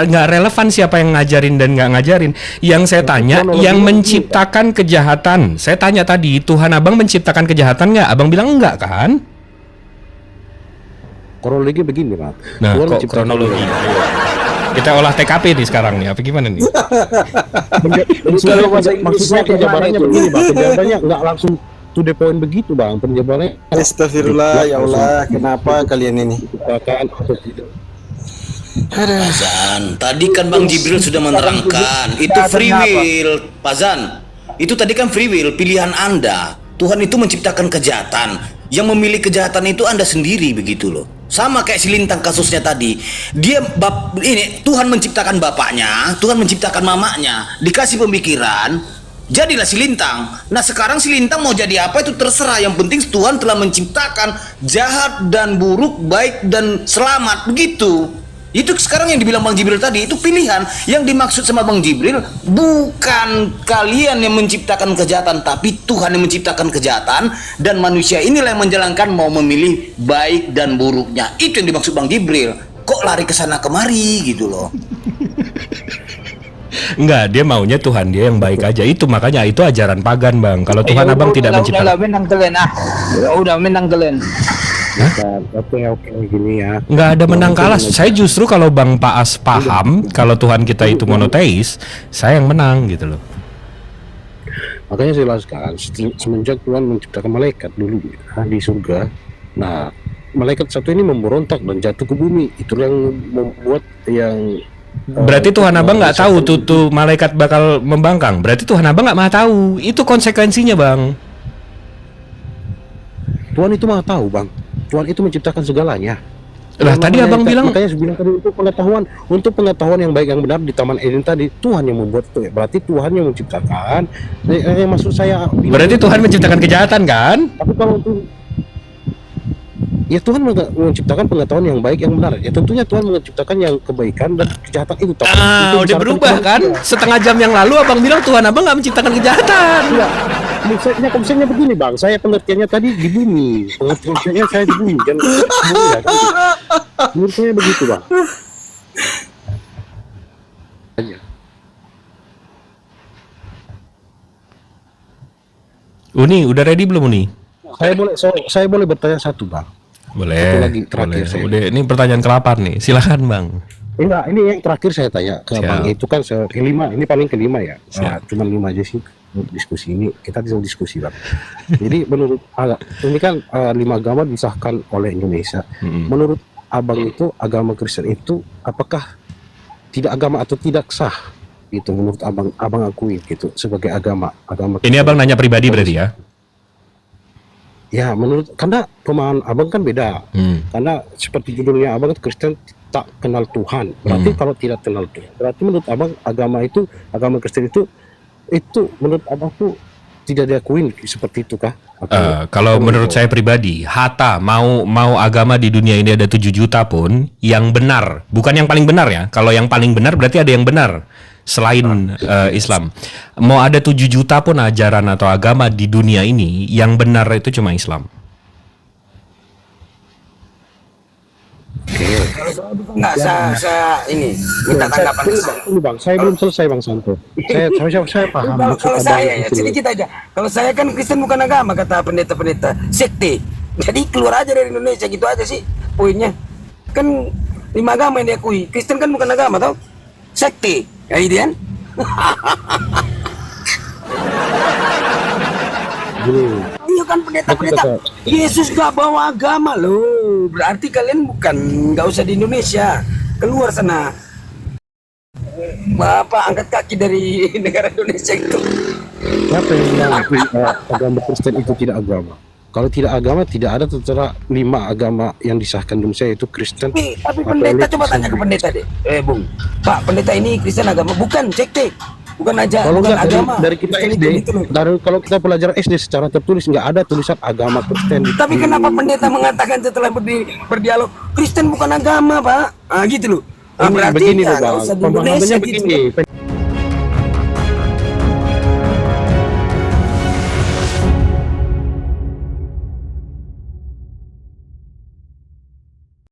nggak relevan siapa yang ngajarin dan nggak ngajarin. Yang saya tanya, yang menciptakan kejahatan. Saya tanya tadi, Tuhan Abang menciptakan kejahatan nggak? Abang bilang enggak kan? Kronologi begini, Pak. Nah, kok kronologi? Kita olah TKP nih sekarang nih, apa gimana nih? Maksudnya penjabarannya begini, Bang. Penjabarannya nggak langsung to the point begitu, Bang. Penjabarannya. Astagfirullah, ya Allah, kenapa kalian ini? Pazan, tadi kan Bang Jibril sudah menerangkan itu free will, Pazan. Itu tadi kan free will, pilihan Anda. Tuhan itu menciptakan kejahatan. Yang memilih kejahatan itu Anda sendiri, begitu loh. Sama kayak si Lintang kasusnya tadi. Tuhan menciptakan bapaknya, Tuhan menciptakan mamanya, dikasih pemikiran, jadilah si Lintang. Nah sekarang si Lintang mau jadi apa itu terserah. Yang penting Tuhan telah menciptakan jahat dan buruk, baik dan selamat, begitu. Itu sekarang yang dibilang Bang Jibril tadi, itu pilihan. Yang dimaksud sama Bang Jibril bukan kalian yang menciptakan kejahatan, tapi Tuhan yang menciptakan kejahatan, dan manusia inilah yang menjalankan mau memilih baik dan buruknya. Itu yang dimaksud Bang Jibril. Kok lari ke sana kemari gitu loh. Enggak, dia maunya Tuhan dia yang baik aja. Itu makanya itu ajaran pagan, Bang. Kalau Tuhan Abang tidak menciptakan. Udah menang kalian. Oke gini ya. Nggak ada menang kalah. Saya justru kalau Bang Paas paham kalau Tuhan kita itu monoteis, saya yang menang gitu loh. Makanya saya jelaskan, semenjak Tuhan menciptakan malaikat dulu di surga. Nah, malaikat satu ini memberontak dan jatuh ke bumi. Itu yang membuat yang berarti Tuhan Abang nggak tahu tuh malaikat bakal membangkang. Berarti Tuhan Abang nggak mah tahu. Itu konsekuensinya, Bang. Tuhan itu mah tahu, Bang. Tuhan itu menciptakan segalanya. Lah tadi Abang bilang, makanya saya bilang tadi untuk pengetahuan yang baik yang benar di Taman Eden tadi, Tuhan yang membuat itu. Berarti Tuhan yang menciptakan. Maksud saya berarti Tuhan menciptakan kejahatan kan? Tapi kalau itu ya Tuhan menciptakan pengetahuan yang baik yang benar. Ya tentunya Tuhan menciptakan yang kebaikan dan kejahatan itu. Itu udah berubah kan? Setengah jam yang lalu Abang bilang Tuhan Abang nggak menciptakan kejahatan. Iya. Konsepnya begini, Bang. Saya pengertiannya tadi di bumi. Pengertiannya saya di bumi. Jangan bumi ya. Menurut saya begitu, Bang. Uni, udah ready belum Uni? Saya boleh bertanya satu, Bang. Boleh. Satu lagi terakhir boleh. saya. Udah, ini pertanyaan ke-8 nih. Silakan, Bang. Enggak, ini yang terakhir saya tanya ke Bang. Itu kan kelima, ini paling kelima ya. Cuma 5 aja sih diskusi ini. Kita bisa diskusi, Bang. Jadi menurut ini kan 5 agama disahkan oleh Indonesia. Menurut Abang itu agama Kristen itu apakah tidak agama atau tidak sah? Itu menurut Abang akui gitu sebagai agama Kristen. Ini Abang nanya pribadi berarti ya? Ya, karena pemahaman Abang kan beda. Karena seperti judulnya Abang itu Kristen tak kenal Tuhan. Berarti kalau tidak kenal Tuhan, berarti menurut Abang agama Kristen itu menurut Abang tuh tidak diakuin seperti itu kah? Kalau menurut saya pribadi, Hatta mau agama di dunia ini ada 7 juta pun yang benar, bukan yang paling benar ya. Kalau yang paling benar berarti ada yang benar selain Islam. Mau ada 7 juta pun ajaran atau agama di dunia ini, yang benar itu cuma Islam. Enggak, saya ini minta tanggapan Ini Bang, saya belum selesai Bang Santo. Saya paham. Kalau saya ya, sedikit aja. Kalau saya kan Kristen bukan agama, kata pendeta-pendeta sekte. Jadi keluar aja dari Indonesia, gitu aja sih poinnya. Kan 5 agama yang diakui. Kristen kan bukan agama, tau? Sekte. Ya, ini kan? begini. Iya kan pendeta-pendeta. Yesus gak bawa agama loh. Berarti kalian nggak usah di Indonesia. Keluar sana. Bapak angkat kaki dari negara Indonesia itu. Siapa yang bilang agama Kristen itu tidak agama? Kalau tidak agama, tidak ada tertera 5 agama yang disahkan di Indonesia, yaitu Kristen. Tapi pendeta, coba tanya ke pendeta deh. Bung, Pak, pendeta ini Kristen agama? Bukan, cek. Bukan aja, Kalau bukan enggak agama. dari kita SD, kalau kita pelajaran SD secara tertulis nggak ada tulisan agama Kristen. Tapi kenapa pendeta mengatakan setelah berdialog, Kristen bukan agama, Pak? Ah, gitu loh. Ah, berarti begini ya, loh, nggak Bang. usah di Pemahamannya Indonesia begini. gitu.